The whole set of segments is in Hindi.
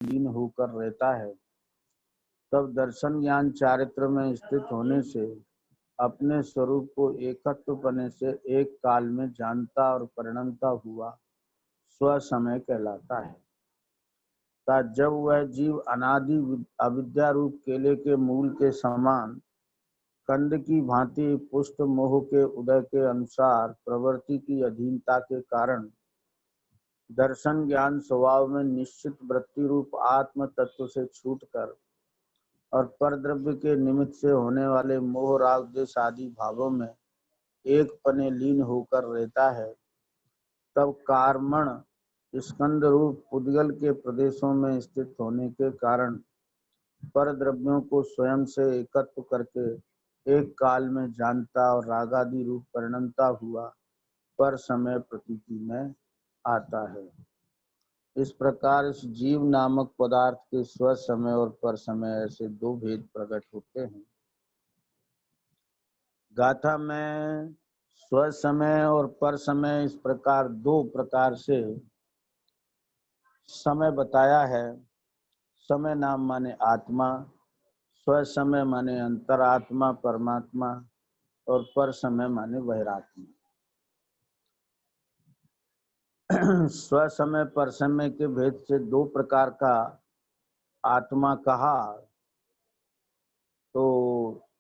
लीन होकर रहता है, तब दर्शन ज्ञान चारित्र में स्थित होने से अपने स्वरूप को एकत्वपने से एक काल में जानता और परिणमता हुआ स्व समय कहलाता है। जब वह जीव अनादि अविद्या रूप केले के मूल के समान कंद की भांति पुष्ट मोह के उदय के अनुसार प्रवृत्ति की अधीनता के कारण दर्शन ज्ञान स्वभाव में निश्चित वृत्ति रूप आत्म तत्व से छूटकर और परद्रव्य के निमित्त से होने वाले मोह राग देश आदि भावों में एक पने लीन होकर रहता है, तब कार्मण स्कंद रूप पुद्गल के प्रदेशों में स्थित होने के कारण पर द्रव्यों को स्वयं से एकत्व करके एक काल में जानता और रागादि रूप परिणमता हुआ पर समय प्रतीति में आता है। इस प्रकार इस जीव नामक पदार्थ के स्व समय और पर समय ऐसे दो भेद प्रकट होते हैं। गाथा में स्व समय और पर समय इस प्रकार दो प्रकार से समय बताया है। समय नाम माने आत्मा, स्व समय माने अंतरात्मा परमात्मा और पर समय माने बहिरात्मा। स्व समय पर समय के भेद से दो प्रकार का आत्मा कहा, तो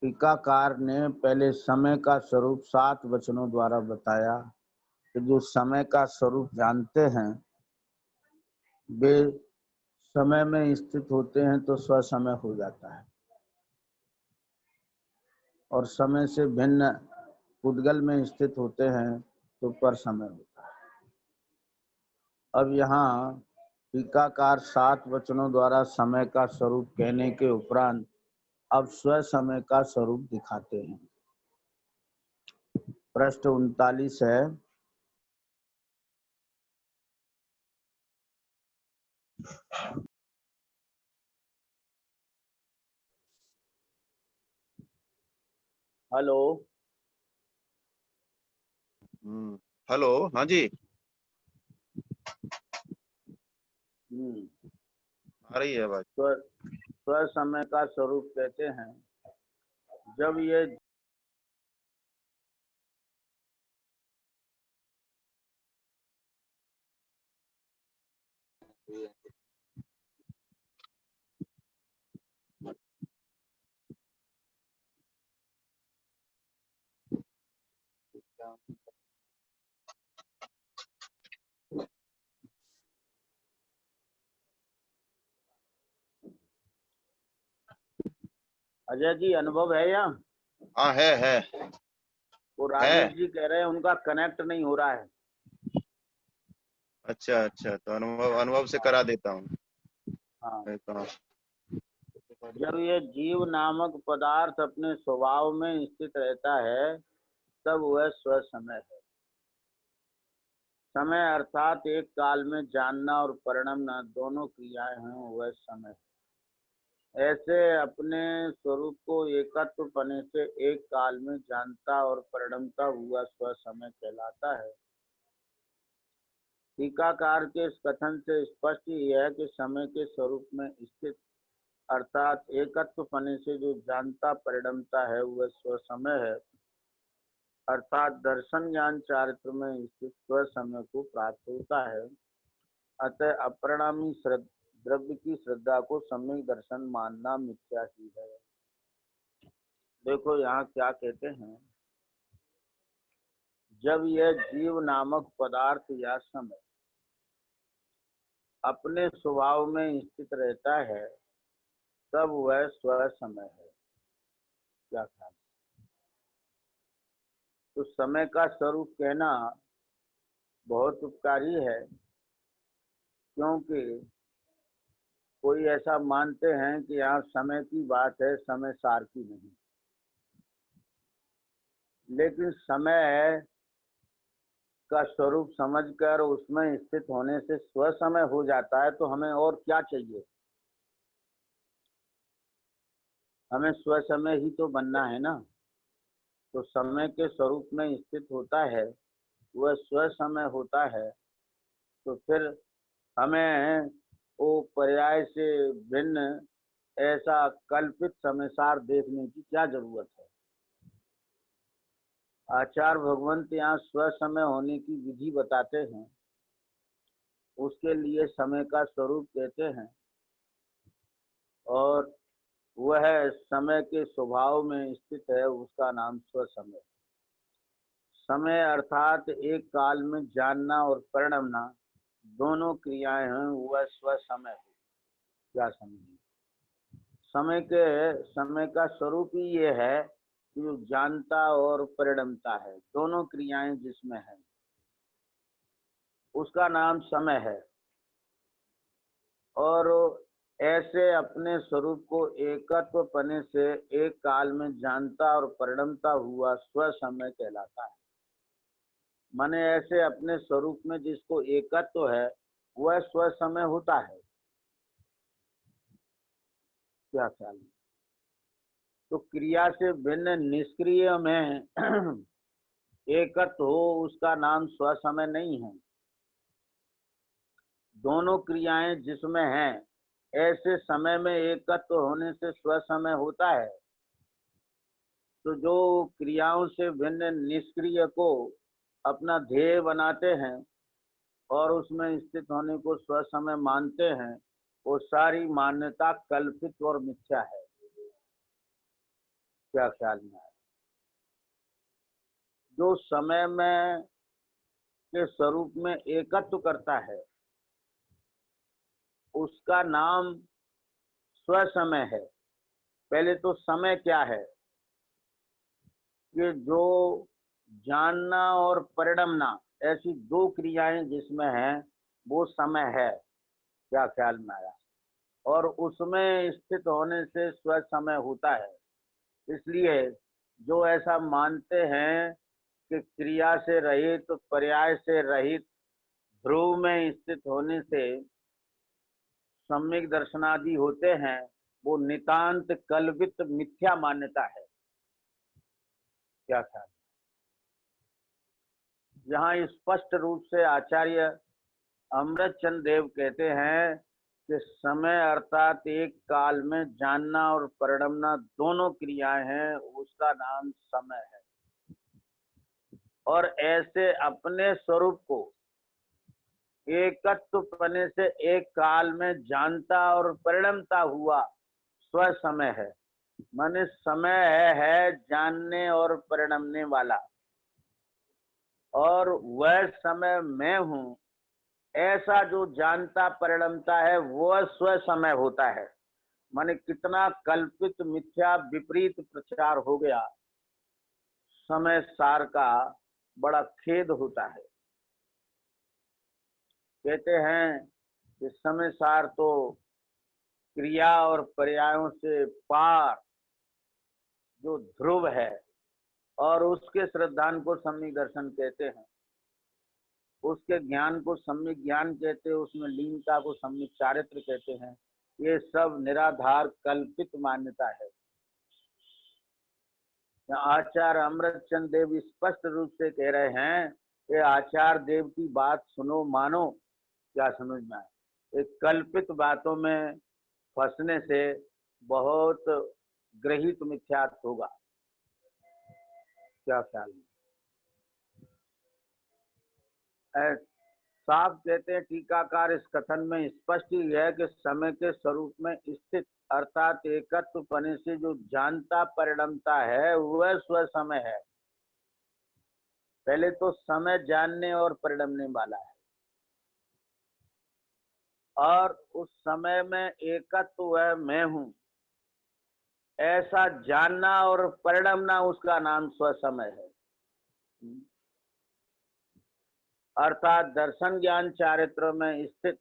टीकाकार ने पहले समय का स्वरूप 7 वचनों द्वारा बताया कि जो समय का स्वरूप जानते हैं वे समय में स्थित होते हैं तो स्व समय हो जाता है, और समय से भिन्न पुद्गल में स्थित होते हैं तो पर समय होता है। अब यहाँ टीकाकार 7 वचनों द्वारा समय का स्वरूप कहने के उपरांत अब स्व समय का स्वरूप दिखाते हैं। पृष्ठ 39 है। हेलो हेलो, हाँ जी, आ रही है आवाज। स्व समय का स्वरूप कहते हैं जब ये अजय जी अनुभव है या? हाँ है। वो राजेश जी कह रहे हैं उनका कनेक्ट नहीं हो रहा है। अच्छा, तो अनुभव से करा देता हूँ। हाँ, जब ये जीव नामक पदार्थ अपने स्वभाव में स्थित रहता है तब वह स्व समय है। समय अर्थात एक काल में जानना और परिणमना दोनों क्रियाएं हैं, वह समय है। ऐसे अपने स्वरूप को एकत्व पने से एक काल में जानता और परिणमता हुआ स्व समय कहलाता है। टीकाकार के इस कथन से स्पष्ट यह है कि समय के स्वरूप में स्थित अर्थात एकत्व पने से जो जानता परिणमता है वह स्व समय है, अर्थात दर्शन ज्ञान चारित्र में स्थित स्व समय को प्राप्त होता है। अतः अपरिणामी द्रव्य की श्रद्धा को सम्यक दर्शन मानना मिथ्या ही है। देखो यहाँ क्या कहते हैं, जब यह जीव नामक पदार्थ या समय अपने स्वभाव में स्थित रहता है तब वह स्व समय है। क्या ख्याल? तो समय का स्वरूप कहना बहुत उपकारी है, क्योंकि कोई ऐसा मानते हैं कि यहाँ समय की बात है, समय सार की नहीं। लेकिन समय का स्वरूप समझकर उसमें स्थित होने से स्व समय हो जाता है, तो हमें और क्या चाहिए? हमें स्व समय ही तो बनना है ना। तो समय के स्वरूप में स्थित होता है वह स्व समय होता है, तो फिर हमें वो पर्याय से भिन्न ऐसा कल्पित समय सार देखने की क्या जरूरत है। आचार्य भगवंत यहाँ स्वसमय होने की विधि बताते हैं, उसके लिए समय का स्वरूप कहते हैं, और वह समय के स्वभाव में स्थित है, उसका नाम स्वसमय। समय अर्थात एक काल में जानना और परिणमना दोनों क्रियाएं हैं, वह स्वसमय है। क्या समझिए, समय का स्वरूप ही ये है कि जो जानता और परिणमता है, दोनों क्रियाएं जिसमें है, उसका नाम समय है। और ऐसे अपने स्वरूप को एकत्व पने से एक काल में जानता और परिणमता हुआ स्वसमय कहलाता है। माने ऐसे अपने स्वरूप में जिसको एकत्व है वह स्वसमय होता है। क्या ख्याल है? तो क्रिया से भिन्न निष्क्रिय में एकत्व हो, उसका नाम स्वसमय नहीं है। दोनों क्रियाएं जिसमें हैं, ऐसे समय में एकत्व होने से स्वसमय होता है। तो जो क्रियाओं से भिन्न निष्क्रिय को अपना ध्येय बनाते हैं और उसमें स्थित होने को स्वसमय मानते हैं, वो सारी मान्यता कल्पित और मिथ्या है। क्या ख्याल में है? जो समय में के स्वरूप में एकत्व करता है उसका नाम स्वसमय है। पहले तो समय क्या है कि जो जानना और परिणमना ऐसी दो क्रियाएं जिसमें हैं वो समय है। क्या ख्याल में आया? और उसमें स्थित होने से स्वसमय होता है। इसलिए जो ऐसा मानते हैं कि क्रिया से रहित, पर्याय से रहित, ध्रुव में स्थित होने से सम्यक दर्शनादि होते हैं, वो नितांत कल्पित मिथ्या मान्यता है। क्या ख्याल? यहाँ स्पष्ट रूप से आचार्य अमृतचंद देव कहते हैं कि समय अर्थात एक काल में जानना और परिणमना दोनों क्रियाएं हैं, उसका नाम समय है। और ऐसे अपने स्वरूप को एकत्व पने से एक काल में जानता और परिणमता हुआ स्वसमय है। माने समय है जानने और परिणमने वाला, और वह समय मैं हूँ ऐसा जो जानता परिणमता है वह स्वसमय होता है। माने कितना कल्पित मिथ्या विपरीत प्रचार हो गया, समय सार का बड़ा खेद होता है। कहते हैं कि समय सार तो क्रिया और पर्यायों से पार जो ध्रुव है, और उसके श्रद्धान को सम्यक दर्शन कहते हैं, उसके ज्ञान को सम्यक ज्ञान कहते हैं, उसमें लीनता को सम्यक चारित्र कहते हैं। ये सब निराधार कल्पित मान्यता है। आचार्य अमृतचंद देव स्पष्ट रूप से कह रहे हैं कि आचार्य देव की बात सुनो मानो। क्या समझ में आए? एक कल्पित बातों में फंसने से बहुत ग्रहित मिथ्यात्व होगा। क्या ख्याल है? साफ कहते हैं टीकाकार इस कथन में स्पष्ट ही है कि समय के स्वरूप में स्थित अर्थात एकत्व पने से जो जानता परिणमता है वह स्वसमय है। पहले तो समय जानने और परिणमने वाला है, और उस समय में एकत्व वह मैं हूँ ऐसा जानना और परिणमना, उसका नाम स्वसमय है। अर्थात दर्शन ज्ञान चारित्र में स्थित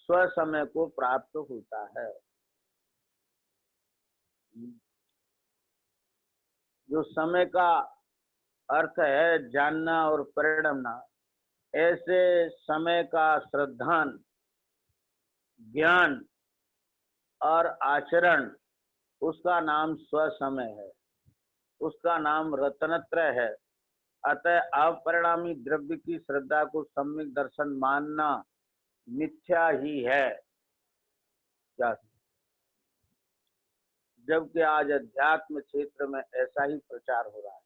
स्वसमय को प्राप्त होता है। जो समय का अर्थ है जानना और परिणमना, ऐसे समय का श्रद्धान, ज्ञान और आचरण, उसका नाम स्वसमय है, उसका नाम रत्नत्रय है। अतः अपरिणामी द्रव्य की श्रद्धा को सम्यक दर्शन मानना मिथ्या ही है। क्या, जबकि आज अध्यात्म क्षेत्र में ऐसा ही प्रचार हो रहा है।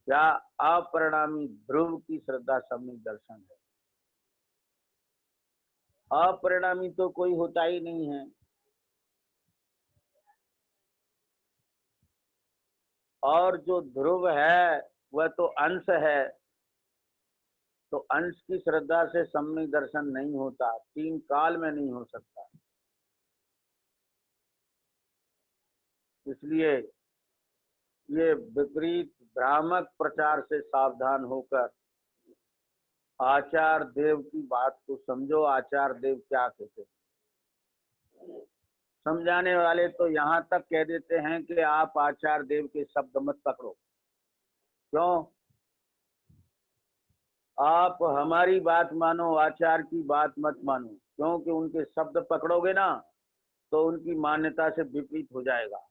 क्या अपरिणामी ध्रुव की श्रद्धा सम्यक दर्शन है? अपरिणामी तो कोई होता ही नहीं है, और जो ध्रुव है वह तो अंश है। तो अंश की श्रद्धा से सम्यक दर्शन नहीं होता, 3 काल में नहीं हो सकता। इसलिए ये विपरीत भ्रामक प्रचार से सावधान होकर आचार्य देव की बात को समझो। आचार्य देव क्या कहते हैं? समझाने वाले तो यहाँ तक कह देते हैं कि आप आचार्य देव के शब्द मत पकड़ो। क्यों? आप हमारी बात मानो, आचार्य की बात मत मानो, क्योंकि उनके शब्द पकड़ोगे ना तो उनकी मान्यता से विपरीत हो जाएगा।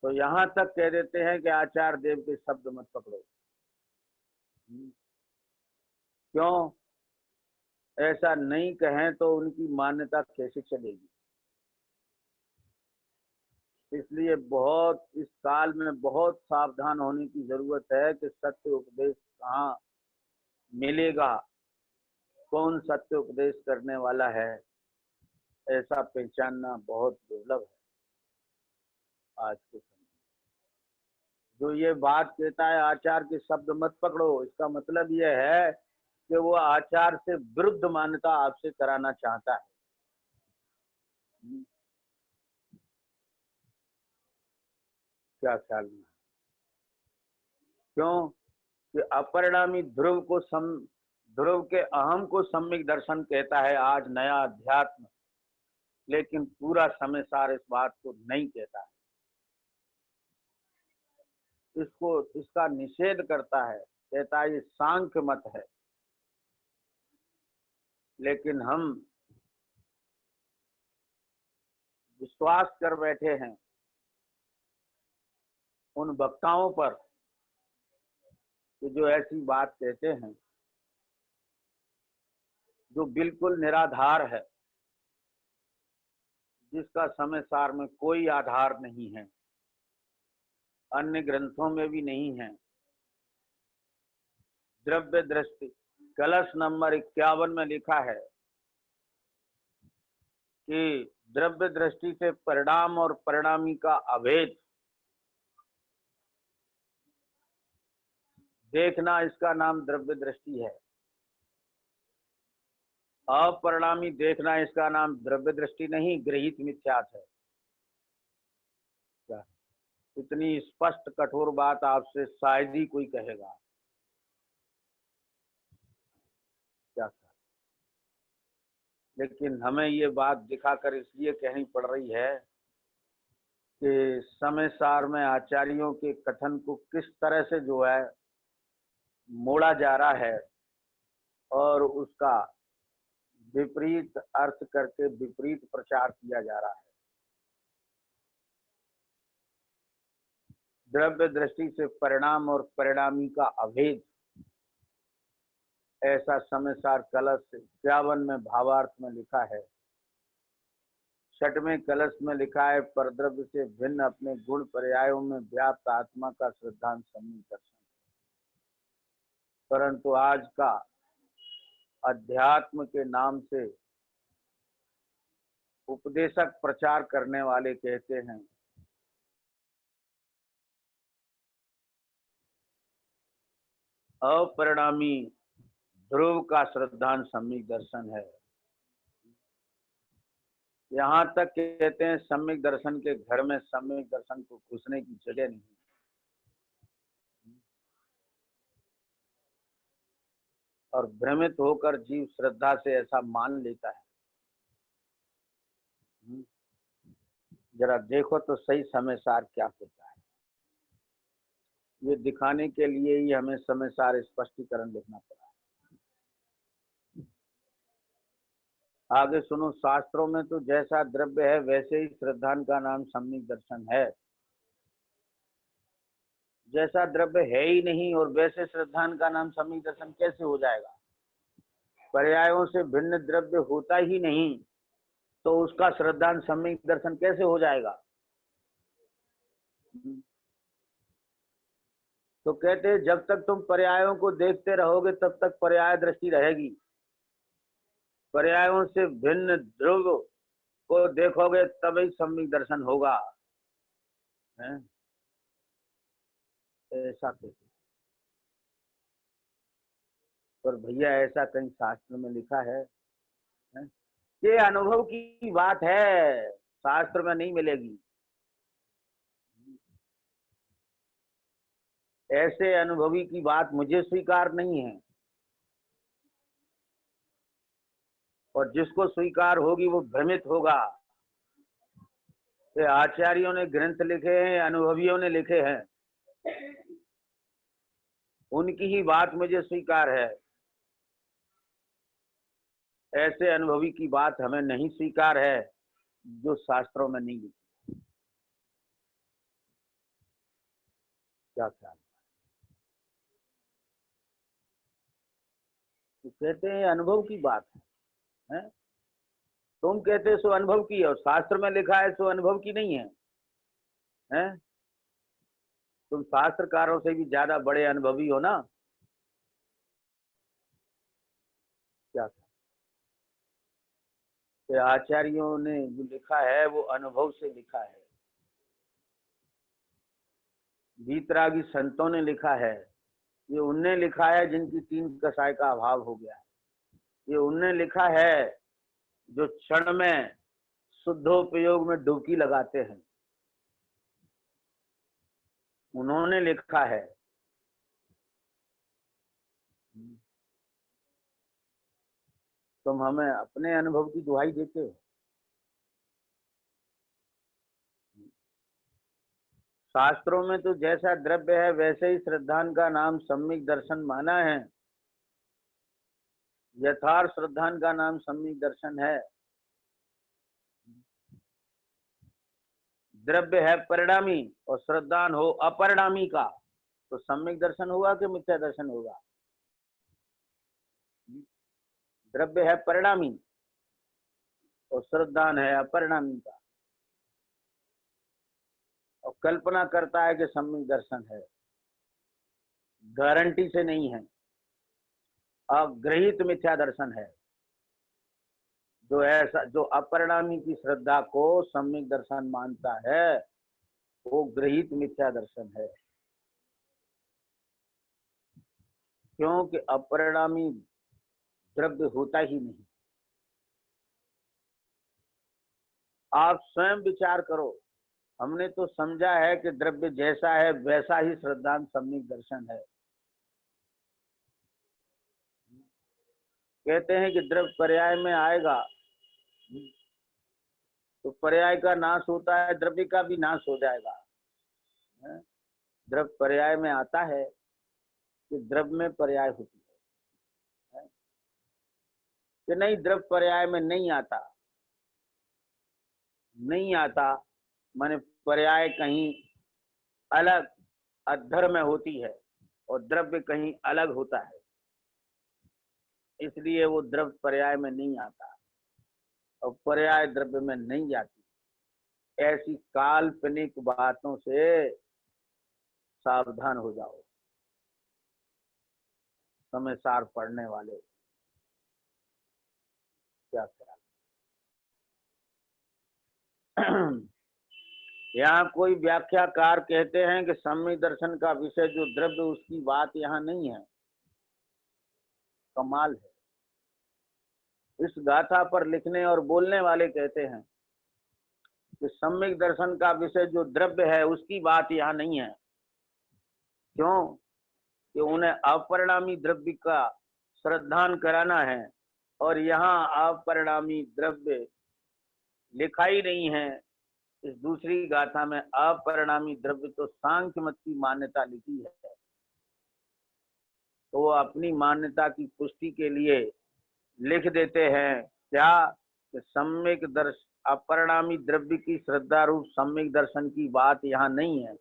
तो यहाँ तक कह देते हैं कि आचार्य देव के शब्द मत पकड़ो। क्यों? ऐसा नहीं कहें तो उनकी मान्यता कैसे चलेगी। इसलिए बहुत इस काल में बहुत सावधान होने की जरूरत है कि सत्य उपदेश कहाँ मिलेगा, कौन सत्य उपदेश करने वाला है, ऐसा पहचानना बहुत दुर्लभ है आज के समय। जो ये बात कहता है आचार्य के शब्द मत पकड़ो, इसका मतलब यह है कि वो आचार्य से विरुद्ध मान्यता आपसे कराना चाहता है। क्या ख्याल में? क्यों कि अपरिणामी ध्रुव के अहम को सम्यक दर्शन कहता है आज नया अध्यात्म, लेकिन पूरा समय सार इस बात को नहीं कहता है। इसका निषेध करता है, कहता है ये सांख्य मत है। लेकिन हम विश्वास कर बैठे हैं उन वक्ताओं पर कि जो ऐसी बात कहते हैं जो बिल्कुल निराधार है, जिसका समय सार में कोई आधार नहीं है, अन्य ग्रंथों में भी नहीं है। द्रव्य दृष्टि कलश नंबर 51 में लिखा है कि द्रव्य दृष्टि से परिणाम और परिणामी का अभेद देखना, इसका नाम द्रव्य दृष्टि है। अपरिणामी देखना, इसका नाम द्रव्य दृष्टि नहीं, गृहीत मिथ्यात है। क्या इतनी स्पष्ट कठोर बात आपसे शायद ही कोई कहेगा। क्या, लेकिन हमें ये बात दिखाकर इसलिए कहनी पड़ रही है कि समय सार में आचार्यों के कथन को किस तरह से जो है मोड़ा जा रहा है और उसका विपरीत अर्थ करके विपरीत प्रचार किया जा रहा है। द्रव्य दृष्टि से परिणाम और परिणामी का अभेद, ऐसा समय सार कलश 51 में भावार्थ में लिखा है। 6वें कलश में लिखा है परद्रव्य से भिन्न अपने गुण पर्यायों में व्याप्त आत्मा का श्रद्धांत सम्यक दर्शन। परंतु आज का अध्यात्म के नाम से उपदेशक प्रचार करने वाले कहते हैं अपरिणामी ध्रुव का श्रद्धांत सम्यक दर्शन है। यहाँ तक कहते हैं सम्यक दर्शन के घर में सम्यक दर्शन को घुसने की जगह नहीं। और भ्रमित होकर जीव श्रद्धा से ऐसा मान लेता है। जरा देखो तो सही समय सार क्या कहता है। ये दिखाने के लिए ही हमें समय सार स्पष्टीकरण लिखना पड़ा। आगे सुनो, शास्त्रों में तो जैसा द्रव्य है वैसे ही श्रद्धान का नाम सम्यक दर्शन है। जैसा द्रव्य है ही नहीं और वैसे श्रद्धान का नाम सम्यक दर्शन कैसे हो जाएगा? पर्यायों से भिन्न द्रव्य होता ही नहीं तो उसका श्रद्धांत सम्यक दर्शन कैसे हो जाएगा? तो कहते हैं जब तक तुम पर्यायों को देखते रहोगे तब तक पर्याय दृष्टि रहेगी। पर्यायों से भिन्न द्रव्य को देखोगे तभी सम्यक दर्शन होगा। है? ऐसा कहते, पर भैया ऐसा कहीं शास्त्र में लिखा है? ये अनुभव की बात है, शास्त्र में नहीं मिलेगी। ऐसे अनुभवी की बात मुझे स्वीकार नहीं है, और जिसको स्वीकार होगी वो भ्रमित होगा। ये आचार्यों ने ग्रंथ लिखे हैं, अनुभवियों ने लिखे हैं, उनकी ही बात मुझे स्वीकार है। ऐसे अनुभवी की बात हमें नहीं स्वीकार है जो शास्त्रों में नहीं लिखी। क्या ख्याल? तो कहते हैं अनुभव की बात है? तुम कहते सो अनुभव की है, और शास्त्र में लिखा है सो अनुभव की नहीं है, हैं? तुम शास्त्रकारों से भी ज्यादा बड़े अनुभवी हो ना। क्या कि आचार्यों ने जो लिखा है वो अनुभव से लिखा है, वीतरागी संतों ने लिखा है, ये उनने लिखा है जिनकी 3 कसाय का अभाव हो गया है। ये उनने लिखा है जो क्षण में शुद्धोपयोग में डुबकी लगाते हैं, उन्होंने लिखा है। तुम हमें अपने अनुभव की दुहाई देते हो। शास्त्रों में तो जैसा द्रव्य है वैसे ही श्रद्धान का नाम सम्यक दर्शन माना है। यथार्थ श्रद्धान का नाम सम्यक दर्शन है। द्रव्य है परिणामी और श्रद्धान हो अपरिणामी का, तो सम्यक दर्शन होगा कि मिथ्या दर्शन होगा? द्रव्य है परिणामी और श्रद्धान है अपरिणामी का, और कल्पना करता है कि सम्यक दर्शन है। गारंटी से नहीं है, अग्रहित मिथ्या दर्शन है। जो अपरिणामी की श्रद्धा को सम्यक दर्शन मानता है वो ग्रहित मिथ्या दर्शन है, क्योंकि अपरिणामी द्रव्य होता ही नहीं। आप स्वयं विचार करो, हमने तो समझा है कि द्रव्य जैसा है वैसा ही श्रद्धांत सम्यक दर्शन है। कहते हैं कि द्रव्य पर्याय में आएगा तो पर्याय का नाश होता है, द्रव्य का भी नाश हो जाएगा। द्रव्य पर्याय में आता है कि द्रव्य में पर्याय होती है कि नहीं? द्रव्य पर्याय में नहीं आता, नहीं आता माने पर्याय कहीं अलग अद्धर में होती है और द्रव्य कहीं अलग होता है, इसलिए वो द्रव्य पर्याय में नहीं आता और पर्याय द्रव्य में नहीं जाती। ऐसी काल्पनिक बातों से सावधान हो जाओ समय सार पढ़ने वाले। क्या ख्याल? यहाँ कोई व्याख्याकार कहते हैं कि सम्यक दर्शन का विषय जो द्रव्य उसकी बात यहाँ नहीं है। कमाल है। इस गाथा पर लिखने और बोलने वाले कहते हैं कि सम्यक दर्शन का विषय जो द्रव्य है उसकी बात यहाँ नहीं है। क्यों? कि उन्हें अपरिणामी द्रव्य का श्रद्धान कराना है, और यहाँ अपरिणामी द्रव्य लिखा ही नहीं है। इस दूसरी गाथा में अपरिणामी द्रव्य तो सांख्य मत की मान्यता लिखी है, तो वो अपनी मान्यता की पुष्टि के लिए लिख देते हैं क्या कि सम्यक दर्शन अपरिणामी द्रव्य की श्रद्धा रूप सम्यक दर्शन की बात यहाँ नहीं है।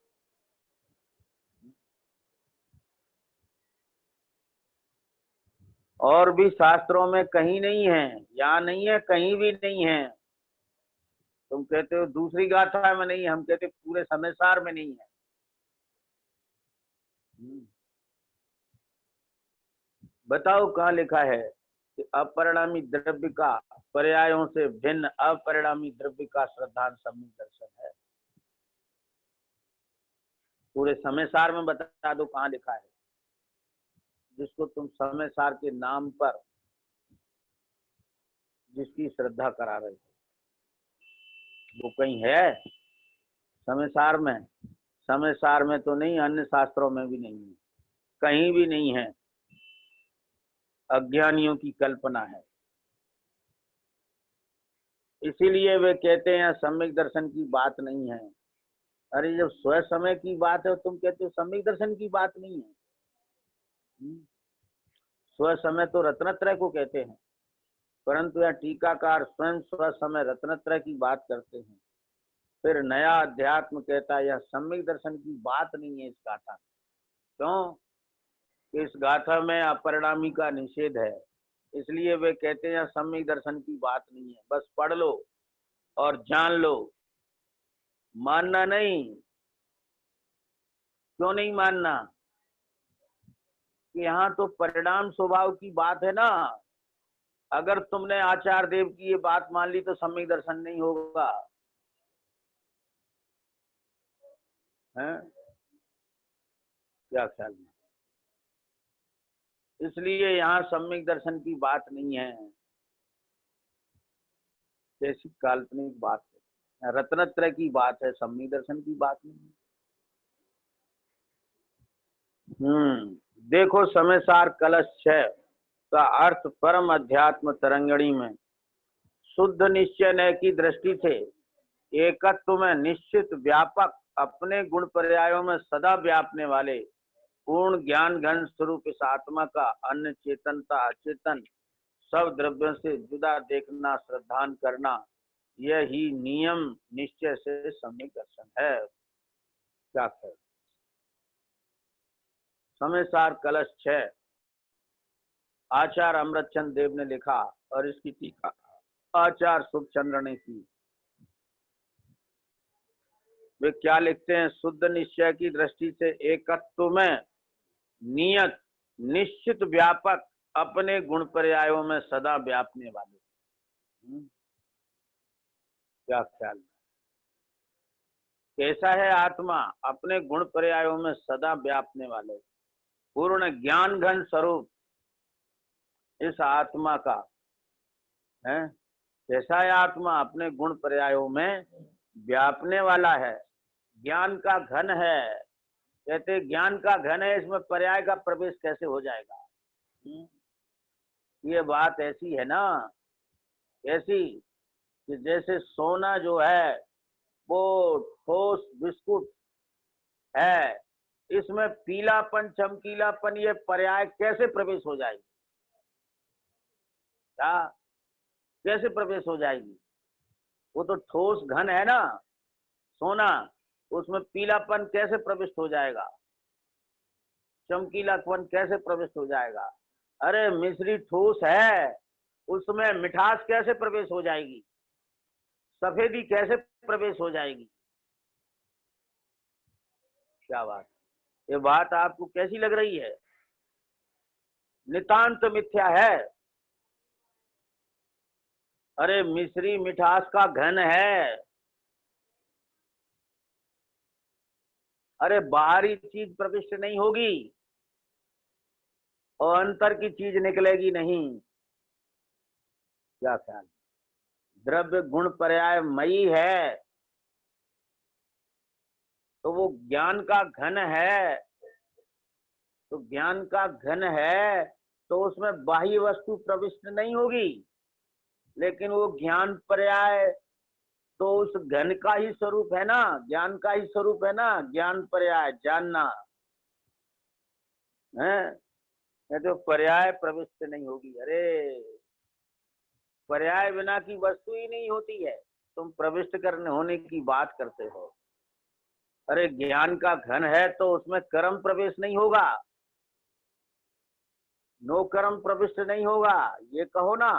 और भी शास्त्रों में कहीं नहीं है, यहाँ नहीं है, कहीं भी नहीं है। तुम कहते हो दूसरी गाथा में नहीं है, हम कहते पूरे समयसार में नहीं है। बताओ कहाँ लिखा है कि अपरिणामी द्रव्य का पर्यायों से भिन्न अपरिणामी द्रव्य का श्रद्धांत सम्यक दर्शन है। पूरे समयसार में बता दो कहाँ लिखा है, जिसको तुम समयसार के नाम पर जिसकी श्रद्धा करा रहे हो, वो कहीं है समयसार में? समयसार में तो नहीं, अन्य शास्त्रों में भी नहीं है, कहीं भी नहीं है। अज्ञानियों की कल्पना है। इसीलिए वे कहते हैं सम्यक दर्शन की बात नहीं है। अरे जब स्व समय की बात है तुम कहते हो सम्यक दर्शन की बात नहीं है। स्व समय तो रत्नत्रय को कहते हैं, परंतु यह टीकाकार स्वयं स्व समय रत्नत्रय की बात करते हैं। फिर नया अध्यात्म कहता है यह सम्यक दर्शन की बात नहीं है इस गाथा। क्यों? इस गाथा में अपरिणामी का निषेध है, इसलिए वे कहते हैं सम्यक दर्शन की बात नहीं है। बस पढ़ लो और जान लो, मानना नहीं। क्यों नहीं मानना? कि यहाँ तो परिणाम स्वभाव की बात है ना। अगर तुमने आचार्य देव की ये बात मान ली तो सम्यक दर्शन नहीं होगा, है? क्या ख्याल में? इसलिए यहाँ सम्यक दर्शन की बात नहीं है। कैसी काल्पनिक बात है, रत्नत्रय की बात है, सम्यक दर्शन की बात नहीं है। देखो समयसार कलश 6 का अर्थ परम अध्यात्म तरंगणी में शुद्ध निश्चय नय की दृष्टि से एकत्व में निश्चित व्यापक अपने गुण पर्यायों में सदा व्यापने वाले पूर्ण ज्ञान घन स्वरूप इस आत्मा का अन्य चेतनता अचेतन सब द्रव्यों से जुदा देखना श्रद्धान करना, यही नियम निश्चय से सम्यक दर्शन है। क्या है? समयसार कलश 6 आचार्य अमृतचंद देव ने लिखा और इसकी टीका आचार्य सुखचंद्र ने की। वे क्या लिखते हैं? शुद्ध निश्चय की दृष्टि से एकत्व में नियत निश्चित व्यापक अपने गुण पर्यायों में सदा व्यापने वाले। क्या ख्याल है? कैसा है आत्मा? अपने गुण पर्यायों में सदा व्यापने वाले पूर्ण ज्ञान घन स्वरूप इस आत्मा का है। कैसा है आत्मा? अपने गुण पर्यायों में व्यापने वाला है, ज्ञान का घन है। कहते ज्ञान का घन है, इसमें पर्याय का प्रवेश कैसे हो जाएगा? ये बात ऐसी है ना, ऐसी कि जैसे सोना जो है वो ठोस बिस्कुट है, इसमें पीलापन चमकीलापन ये पर्याय कैसे प्रवेश हो जाएगी? क्या कैसे प्रवेश हो जाएगी? वो तो ठोस घन है ना सोना, उसमें पीलापन कैसे प्रविष्ट हो जाएगा? चमकीलापन कैसे प्रविष्ट हो जाएगा? अरे मिश्री ठोस है, उसमें मिठास कैसे प्रवेश हो जाएगी? सफेदी कैसे प्रवेश हो जाएगी? क्या बात, ये बात आपको कैसी लग रही है? नितांत मिथ्या है। अरे मिश्री मिठास का घन है। अरे बाहरी चीज प्रविष्ट नहीं होगी और अंतर की चीज निकलेगी नहीं। क्या ख्याल? द्रव्य गुण पर्याय मयी है तो वो ज्ञान का घन है, तो ज्ञान का घन है तो उसमें बाह्य वस्तु प्रविष्ट नहीं होगी, लेकिन वो ज्ञान पर्याय तो उस घन का ही स्वरूप है ना, ज्ञान का ही स्वरूप है ना। ज्ञान पर्याय जानना है तो पर्याय प्रविष्ट नहीं होगी। अरे पर्याय बिना की वस्तु ही नहीं होती है, तुम प्रविष्ट करने होने की बात करते हो। अरे ज्ञान का घन है तो उसमें कर्म प्रवेश नहीं होगा, नो कर्म प्रविष्ट नहीं होगा, ये कहो ना।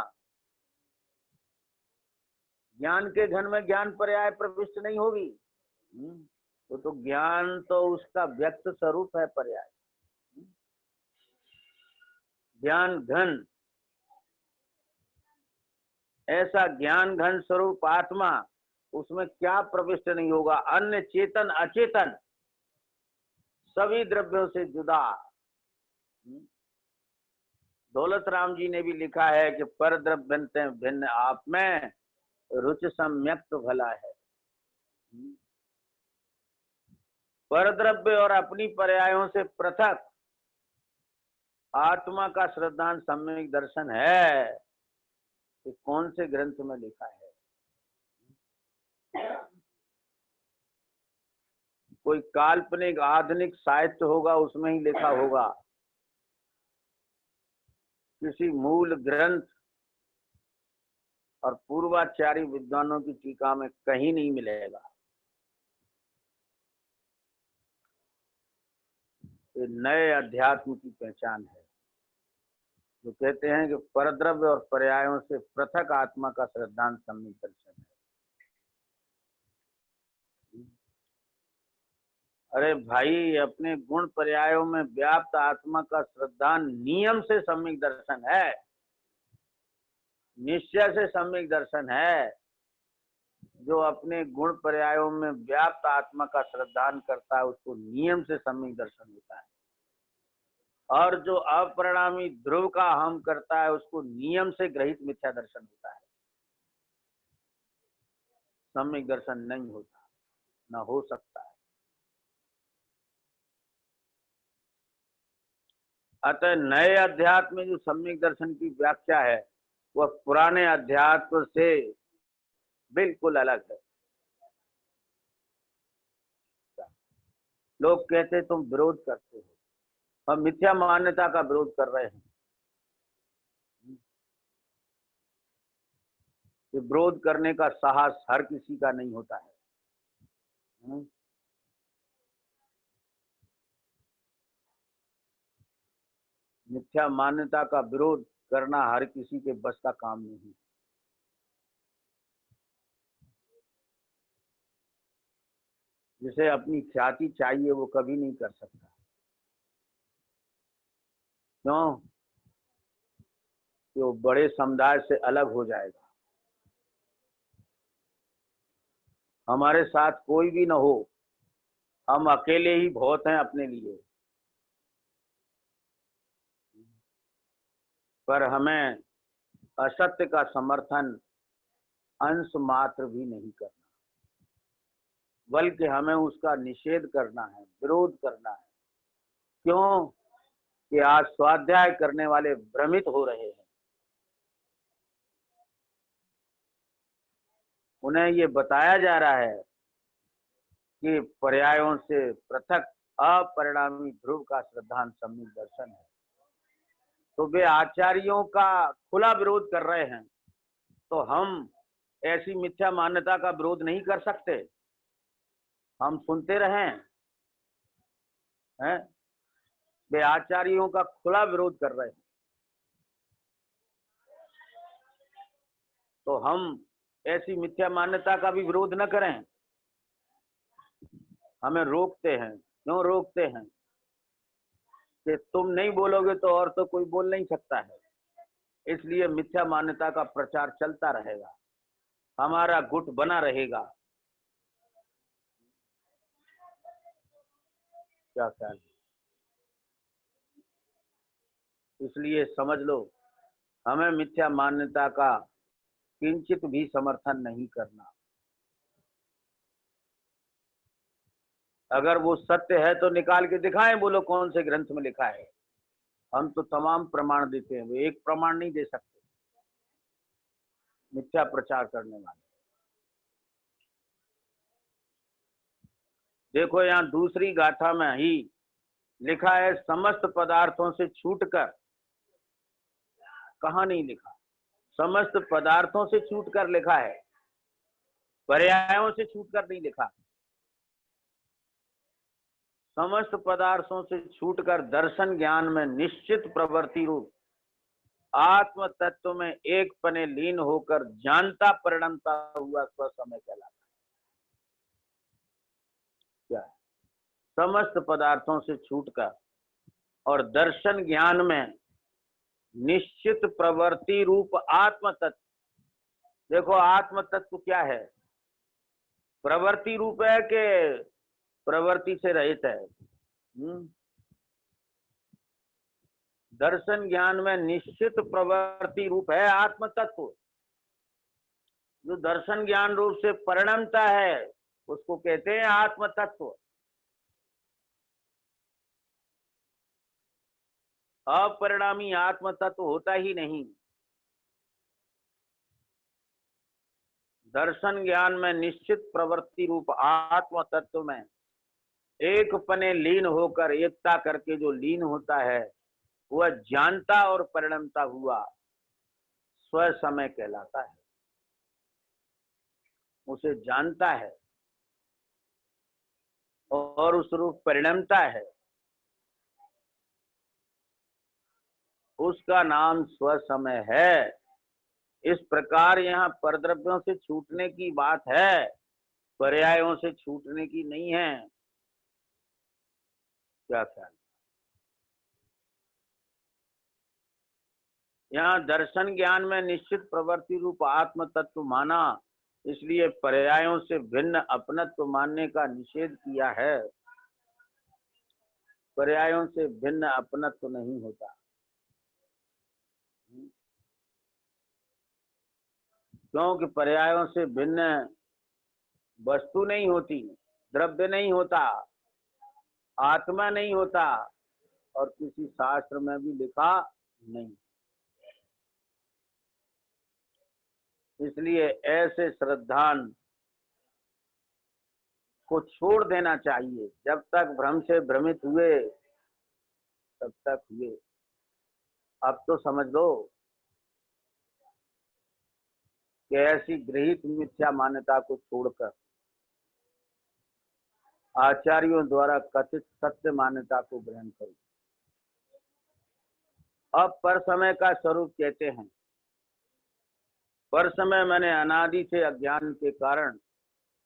ज्ञान के घन में ज्ञान पर्याय प्रविष्ट नहीं होगी। तो ज्ञान तो उसका व्यक्त स्वरूप है पर्याय। ज्ञान घन, ऐसा ज्ञान घन स्वरूप आत्मा, उसमें क्या प्रविष्ट नहीं होगा? अन्य चेतन अचेतन सभी द्रव्यों से जुदा। दौलत राम जी ने भी लिखा है कि पर द्रव्य भिन्न आप में रुचि सम्यक तो भला है। पर द्रव्य और अपनी पर्यायों से पृथक आत्मा का श्रद्धांत सम्यक दर्शन है, कि कौन से ग्रंथ में लिखा है? कोई काल्पनिक आधुनिक साहित्य होगा, उसमें ही लिखा होगा। किसी मूल ग्रंथ और पूर्वाचारी विद्वानों की टीका में कहीं नहीं मिलेगा। ये नए अध्यात्म की पहचान है, जो कहते हैं कि परद्रव्य और पर्यायों से पृथक आत्मा का श्रद्धांत सम्यक दर्शन है। अरे भाई, अपने गुण पर्यायों में व्याप्त आत्मा का श्रद्धांत नियम से सम्यक दर्शन है, निश्चय से सम्यक दर्शन है। जो अपने गुण पर्यायों में व्याप्त आत्मा का श्रद्धांत करता है, उसको नियम से सम्यक दर्शन होता है। और जो अपरिणामी ध्रुव का हम करता है, उसको नियम से ग्रहित मिथ्या दर्शन होता है। सम्यक दर्शन नहीं होता, न हो सकता है। अतः नए अध्यात्म में जो सम्यक दर्शन की व्याख्या है, वह पुराने अध्यात्म से बिल्कुल अलग है। लोग कहते तुम विरोध करते हो, हम मिथ्या मान्यता का विरोध कर रहे हैं। ये विरोध करने का साहस हर किसी का नहीं होता है। मिथ्या मान्यता का विरोध करना हर किसी के बस का काम नहीं। जिसे अपनी ख्याति चाहिए, वो कभी नहीं कर सकता। क्यों? वो बड़े समुदाय से अलग हो जाएगा। हमारे साथ कोई भी न हो, हम अकेले ही बहुत हैं अपने लिए। पर हमें असत्य का समर्थन अंश मात्र भी नहीं करना, बल्कि हमें उसका निषेध करना है, विरोध करना है। क्यों? कि आज स्वाध्याय करने वाले भ्रमित हो रहे हैं। उन्हें ये बताया जा रहा है कि पर्यायों से पृथक अपरिणामी ध्रुव का श्रद्धांत सम्यक दर्शन है। तो वे आचार्यों का खुला विरोध कर रहे हैं, तो हम ऐसी मिथ्या मान्यता का विरोध नहीं कर सकते? हम सुनते रहें हैं? वे आचार्यों का खुला विरोध कर रहे हैं, तो हम ऐसी मिथ्या मान्यता का भी विरोध न करें। हमें रोकते हैं। क्यों रोकते हैं? कि तुम नहीं बोलोगे तो और तो कोई बोल नहीं सकता है, इसलिए मिथ्या मान्यता का प्रचार चलता रहेगा, हमारा गुट बना रहेगा। क्या ख्याल? इसलिए समझ लो, हमें मिथ्या मान्यता का किंचित भी समर्थन नहीं करना। अगर वो सत्य है तो निकाल के दिखाएं, बोलो कौन से ग्रंथ में लिखा है। हम तो तमाम प्रमाण देते हैं, वो एक प्रमाण नहीं दे सकते मिथ्या प्रचार करने वाले। देखो, यहाँ दूसरी गाथा में ही लिखा है, समस्त पदार्थों से छूटकर। कहाँ नहीं लिखा? समस्त पदार्थों से छूटकर लिखा है, पर्यायों से छूटकर नहीं लिखा। समस्त पदार्थों से छूटकर दर्शन ज्ञान में निश्चित प्रवृत्ति रूप आत्म तत्व में एक पने लीन होकर जानता परिणमता हुआ स्व समय कहलाता है। क्या है? समस्त पदार्थों से छूटकर और दर्शन ज्ञान में निश्चित प्रवृत्ति रूप आत्म तत्व। देखो आत्म तत्व क्या है? प्रवृत्ति रूप है कि प्रवृत्ति से रहित है? दर्शन ज्ञान में निश्चित प्रवृत्ति रूप है आत्म तत्व। जो दर्शन ज्ञान रूप से परिणमता है उसको कहते हैं आत्म तत्व। अपरिणामी आत्म तत्व होता ही नहीं। दर्शन ज्ञान में निश्चित प्रवृत्ति रूप आत्म तत्व में एक पने लीन होकर एकता करके जो लीन होता है वह जानता और परिणमता हुआ स्व समय कहलाता है। उसे जानता है और उस रूप परिणमता है, उसका नाम स्व समय है। इस प्रकार यहाँ परद्रव्यों से छूटने की बात है, पर्यायों से छूटने की नहीं है। क्या ख्याल? यहाँ दर्शन ज्ञान में निश्चित प्रवृत्ति रूप आत्म तत्व माना, इसलिए पर्यायों से भिन्न अपनत्व मानने का निषेध किया है। पर्यायों से भिन्न अपनत्व नहीं होता, क्योंकि पर्यायों से भिन्न वस्तु नहीं होती, द्रव्य नहीं होता, आत्मा नहीं होता, और किसी शास्त्र में भी लिखा नहीं। इसलिए ऐसे श्रद्धान को छोड़ देना चाहिए। जब तक भ्रम से भ्रमित हुए तब तक हुए। अब तो समझ लो कि ऐसी गृहीत मिथ्या मान्यता को छोड़कर आचार्यों द्वारा कथित सत्य मान्यता को ग्रहण करो। अब पर समय का स्वरूप कहते हैं। पर समय मैंने अनादि से अज्ञान के कारण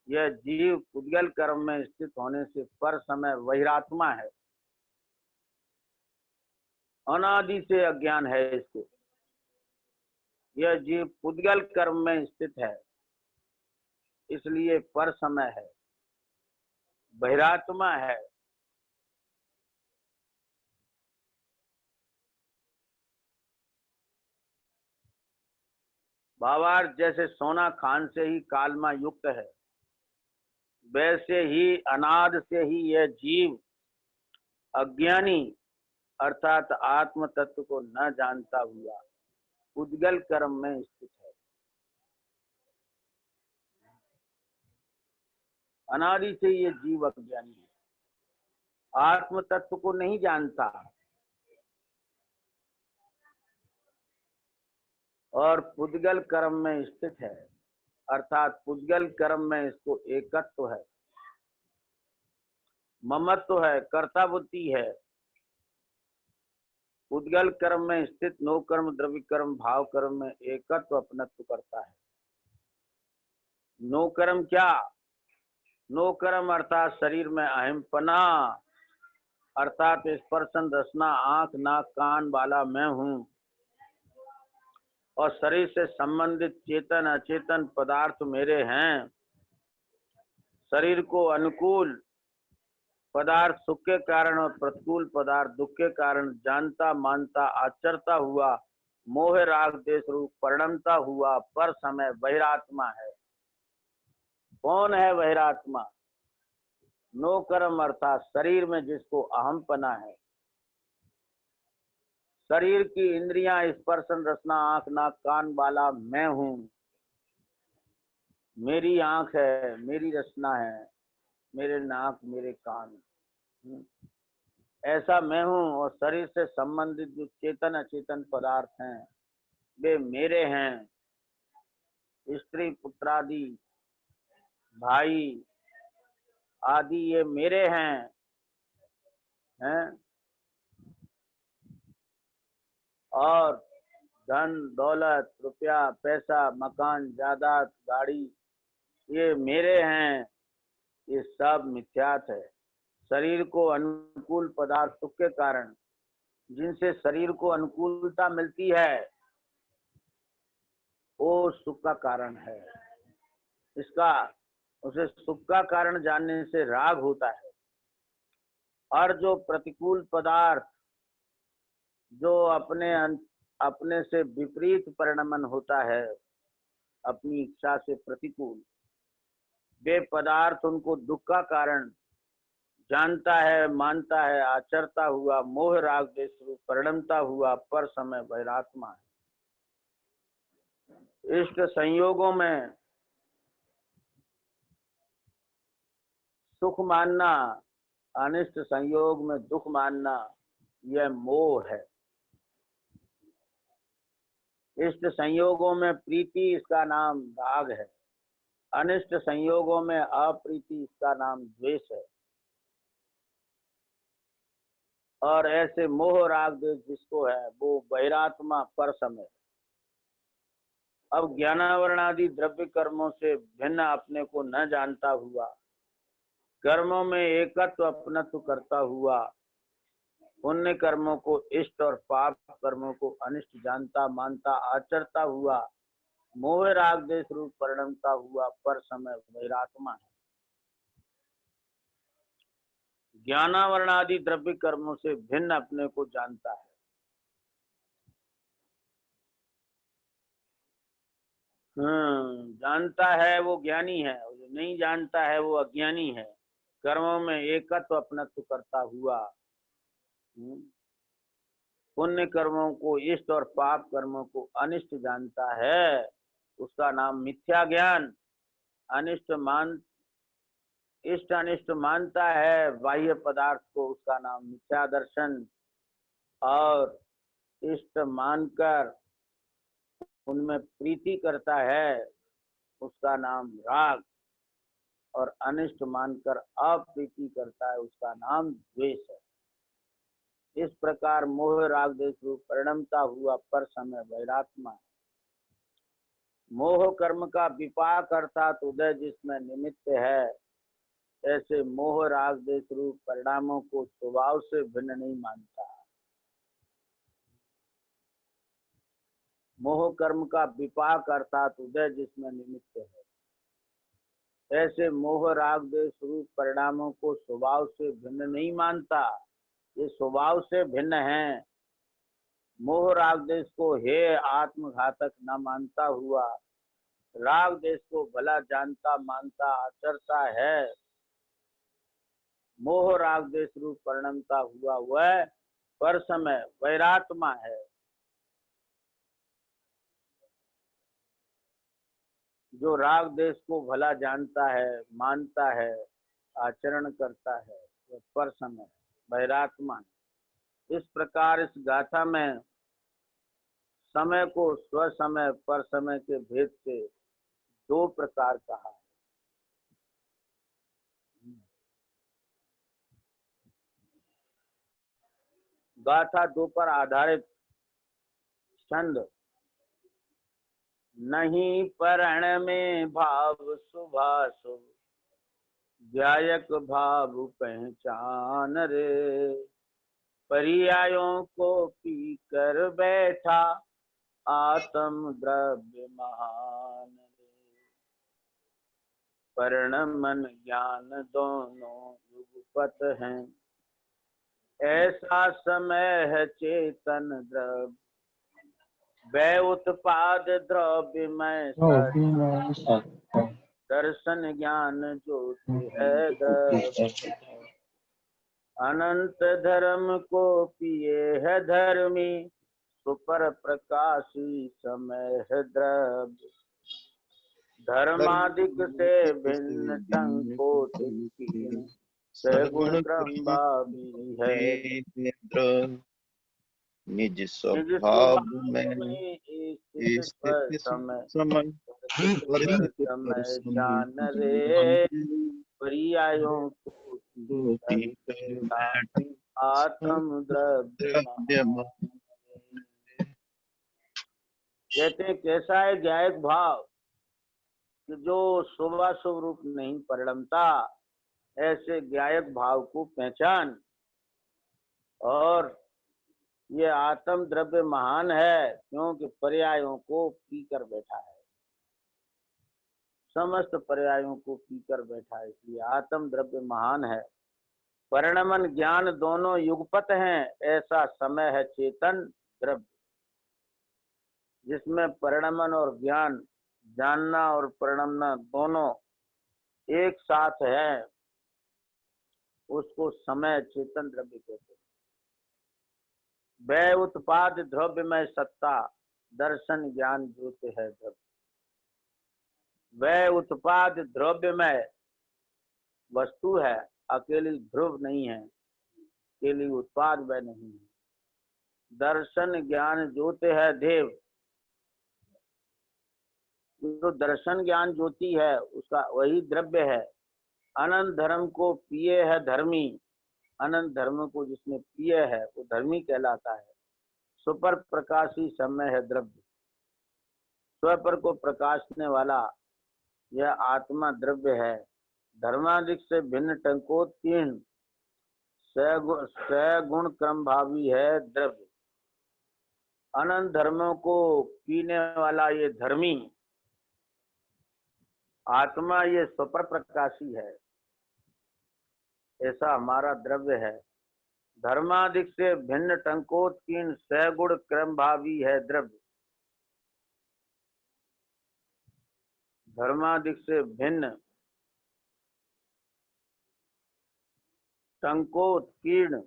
यह जीव पुद्गल कर्म में स्थित होने से पर समय वहिरात्मा है। अनादि से अज्ञान है इसको। यह जीव पुद्गल कर्म में स्थित है, इसलिए पर समय है, बहिरात्मा है। भावार्थ जैसे सोना खान से ही कालमा युक्त है, वैसे ही अनाद से ही यह जीव अज्ञानी अर्थात आत्म तत्व को न जानता हुआ पुद्गल कर्म में स्थित है। अनादि से ये जीव अज्ञानी है, आत्म तत्व को नहीं जानता और पुद्गल कर्म में स्थित है, अर्थात पुद्गल कर्म में इसको एकत्व है, ममत्व है, कर्ता बुद्धि है। पुद्गल कर्म में स्थित नो कर्म द्रव्य कर्म भाव कर्म में एकत्व अपनत्व करता है। नो कर्म क्या? नो कर्म अर्थात शरीर में अहमपना, अर्थात स्पर्शन रसना आंख नाक कान वाला मैं हूं, और शरीर से संबंधित चेतन अचेतन पदार्थ मेरे हैं। शरीर को अनुकूल पदार्थ सुख के कारण और प्रतिकूल पदार्थ दुख के कारण जानता मानता आचरता हुआ मोह राग देश रूप परिणमता हुआ पर समय बहिरात्मा है। कौन है बहिरात्मा? नो कर्म अर्थात शरीर में जिसको अहमपना है। शरीर की इंद्रियां स्पर्शन रसना आंख नाक कान वाला मैं हूं। मेरी आंख है, मेरी रचना है, मेरे नाक मेरे कान, ऐसा मैं हूं। और शरीर से संबंधित जो चेतन अचेतन पदार्थ हैं वे मेरे हैं। स्त्री पुत्रादि भाई आदि ये मेरे हैं। हैं, और धन दौलत, रुपया पैसा, मकान जायदाद, गाड़ी, ये मेरे हैं, ये सब मिथ्यात है। शरीर को अनुकूल पदार्थ सुख के कारण, जिनसे शरीर को अनुकूलता मिलती है, वो सुख का कारण है। इसका उसे सुख का कारण जानने से राग होता है। और जो प्रतिकूल पदार्थ, जो अपने से विपरीत परिणमन होता है, अपनी इच्छा से प्रतिकूल, वे पदार्थ उनको दुख का कारण जानता है, मानता है, आचरता हुआ मोह राग देश रूप परिणमता हुआ पर समय वैरात्मा है। इष्ट संयोगों में सुख मानना, अनिष्ट संयोग में दुख मानना, यह मोह है। इष्ट संयोगों में प्रीति, इसका नाम राग है। अनिष्ट संयोगों में अप्रीति, इसका नाम द्वेष है। और ऐसे मोह राग द्वेष जिसको है, वो वैरात्मा पर समय। अब ज्ञानावरण आदि द्रव्य कर्मों से भिन्न अपने को न जानता हुआ, कर्मों में एकत्व अपनत्व करता हुआ, पुण्य कर्मों को इष्ट और पाप कर्मों को अनिष्ट जानता, मानता, आचरता हुआ मोह राग देश रूप परिणमता हुआ पर समय वैरात्मा है। ज्ञानावरण आदि द्रव्य कर्मों से भिन्न अपने को जानता है। जानता है वो ज्ञानी है, जो नहीं जानता है वो अज्ञानी है। कर्मों में एकत्व अपनत्व करता हुआ, पुण्य कर्मों को इष्ट और पाप कर्मों को अनिष्ट जानता है, उसका नाम मिथ्या ज्ञान। इष्ट अनिष्ट मानता है बाह्य पदार्थ को, उसका नाम मिथ्या दर्शन। और इष्ट मानकर उनमें प्रीति करता है, उसका नाम राग। और अनिष्ट मानकर अप्रीति करता है, उसका नाम द्वेष है। इस प्रकार मोह राग देश रूप परिणमता हुआ पर समय वैरात्मा है। मोह कर्म का विपाक अर्थात उदय जिसमें निमित्त है, ऐसे मोह राग देश रूप परिणामों को स्वभाव से भिन्न नहीं मानता। मोह कर्म का विपाक अर्थात उदय जिसमें निमित्त है, ऐसे मोह राग देश रूप परिणामों को स्वभाव से भिन्न नहीं मानता। ये स्वभाव से भिन्न है। मोह राग देश को हे आत्मघातक न मानता हुआ, राग देश को भला जानता, मानता, आचरता है, मोह राग देश रूप परिणमता हुआ वह पर समय वैरात्मा है। जो राग देश को भला जानता है, मानता है, आचरण करता है, वह पर समय वैरात्मा। इस प्रकार इस गाथा में समय को स्व समय पर समय के भेद से दो प्रकार कहा है। गाथा दो पर आधारित छंद। नहीं परण में भाव शुभाशुभ, ध्यायक भाव पहचान रे, पर्यायों को पी कर बैठा आत्म द्रव्य महान रे। पर्ण मन ज्ञान दोनों युगपत हैं, ऐसा समय है चेतन द्रव्य, वै उत्पाद द्रव्य में दर्शन ज्ञान ज्योति है द्रव्य। अनंत धर्म को पिए है धर्मी, सुपर प्रकाशी समय है द्रव्य। धर्मादिक से भिन्न संकोच सगुण ब्रह्मा भी है, निज स्वभाव में स्थित समय जान रे, पर्यायों को आत्म द्रव्य महान। कहते हैं कैसा है ज्ञायक भाव कि जो शुभाशुभ रूप नहीं परिणमता, ऐसे ज्ञायक भाव को पहचान। और ये आत्म द्रव्य महान है क्योंकि पर्यायों को पीकर बैठा है, समस्त पर्यायों को पीकर बैठा है, इसलिए आत्म द्रव्य महान है। परिणमन ज्ञान दोनों युगपत हैं, ऐसा समय है चेतन द्रव्य, जिसमें परिणमन और ज्ञान, जानना और परिणमना दोनों एक साथ है, उसको समय चेतन द्रव्य कहते हैं। वै उत्पाद द्रव्य में सत्ता, दर्शन ज्ञान ज्योति है द्रव्य। वै उत्पाद द्रव्य में वस्तु है, अकेली ध्रुव नहीं है, अकेली उत्पाद वह नहीं है। दर्शन ज्ञान ज्योति है देव, जो दर्शन ज्ञान ज्योति है उसका वही द्रव्य है। अनंत धर्म को पिए है धर्मी, अनंत धर्म को जिसने पिए है वो धर्मी कहलाता है। सुपर प्रकाशी समय है द्रव्य, स्व को प्रकाशने वाला यह आत्मा द्रव्य है। धर्मादिक से भिन्न टंकोत्कीर्ण सगुण क्रम भावी है द्रव्य। अनंत धर्मों को पीने वाला ये धर्मी आत्मा ये सुपर प्रकाशी है, ऐसा हमारा द्रव्य है। धर्मादिक से भिन्न टंकोत्कीर्ण सगुण क्रम भावी है द्रव्य। धर्मादिक से भिन्न टंकोत्कीर्ण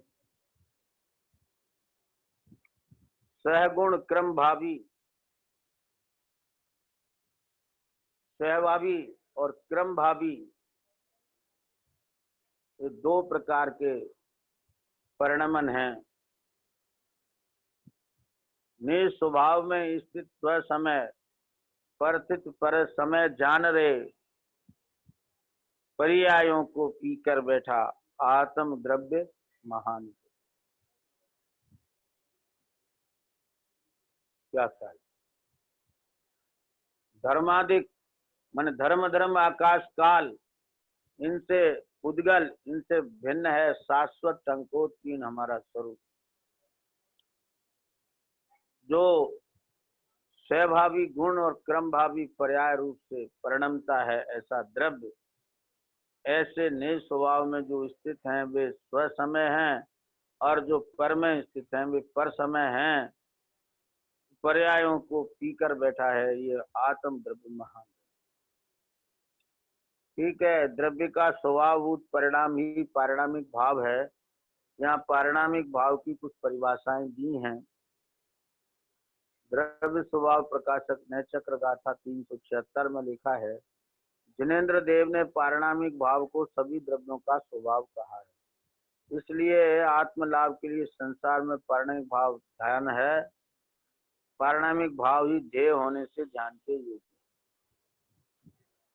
सहगुण क्रम भावी, सहभावी और क्रम भावी, ये दो प्रकार के परिणमन हैं। निस्वभाव में स्थित स्वसमय परस्थित पर समय जान रहे, पर्यायों को पीकर बैठा आत्म द्रव्य महान। क्या ख्याल? धर्मादिक मन धर्म धर्म आकाश काल, इनसे उद्गल, इनसे भिन्न है शाश्वत टंकोत्कीर्ण हमारा स्वरूप, जो स्वभावी गुण और क्रम भावी पर्याय रूप से परिणमता है, ऐसा द्रव्य। ऐसे निज स्वभाव में जो स्थित हैं वे स्व समय हैं, और जो पर में स्थित हैं वे पर समय हैं। पर्यायों को पीकर बैठा है ये आत्म द्रव्य महान। ठीक है, द्रव्य का स्वभावभूत परिणाम ही पारिणामिक भाव है। यहाँ पारिणामिक भाव की कुछ परिभाषाएं दी हैं। द्रव्य स्वभाव प्रकाशक ने चक्र गाथा 376 में लिखा है, जिनेन्द्र देव ने पारिणामिक भाव को सभी द्रव्यों का स्वभाव कहा है। इसलिए आत्मलाभ के लिए संसार में पारिणामिक भाव ध्यान है। पारिणामिक भाव ही ध्येय होने से ध्यान के योग्य।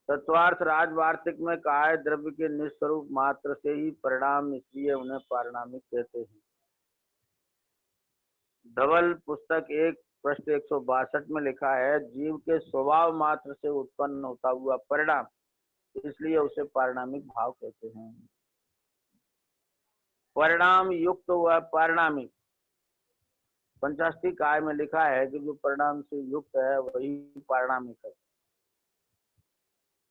तत्वार्थ राजवार्तिक में कहा है, द्रव्य के निस्वरूप मात्र से ही परिणाम, इसलिए उन्हें पारिणामिक कहते हैं। धवल पुस्तक 1 पृष्ठ 162 में लिखा है, जीव के स्वभाव मात्र से उत्पन्न होता हुआ परिणाम, इसलिए उसे पारिणामिक भाव कहते हैं। परिणाम युक्त हुआ पारिणामिक, पंचाष्टी काय में लिखा है कि जो परिणाम से युक्त है वही पारिणामिक है।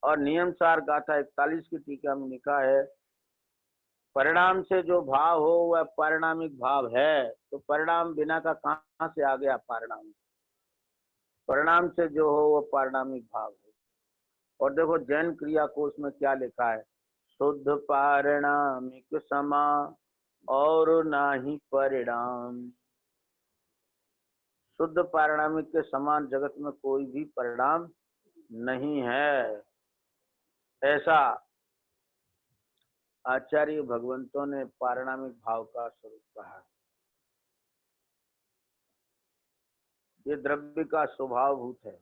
और नियमसार गाथा 41 की टीका में लिखा है, परिणाम से जो भाव हो वह पारिणामिक भाव है। तो परिणाम बिना का कहां से आ गया परिणाम? परिणाम से जो हो वह पारिणामिक भाव है। और देखो जैन क्रिया कोश में क्या लिखा है, शुद्ध पारिणामिक समा और नाही परिणाम। शुद्ध पारिणामिक के समान जगत में कोई भी परिणाम नहीं है, ऐसा आचार्य भगवंतों ने पारिणामिक भाव का स्वरूप कहा। ये द्रव्य का स्वभावभूत है,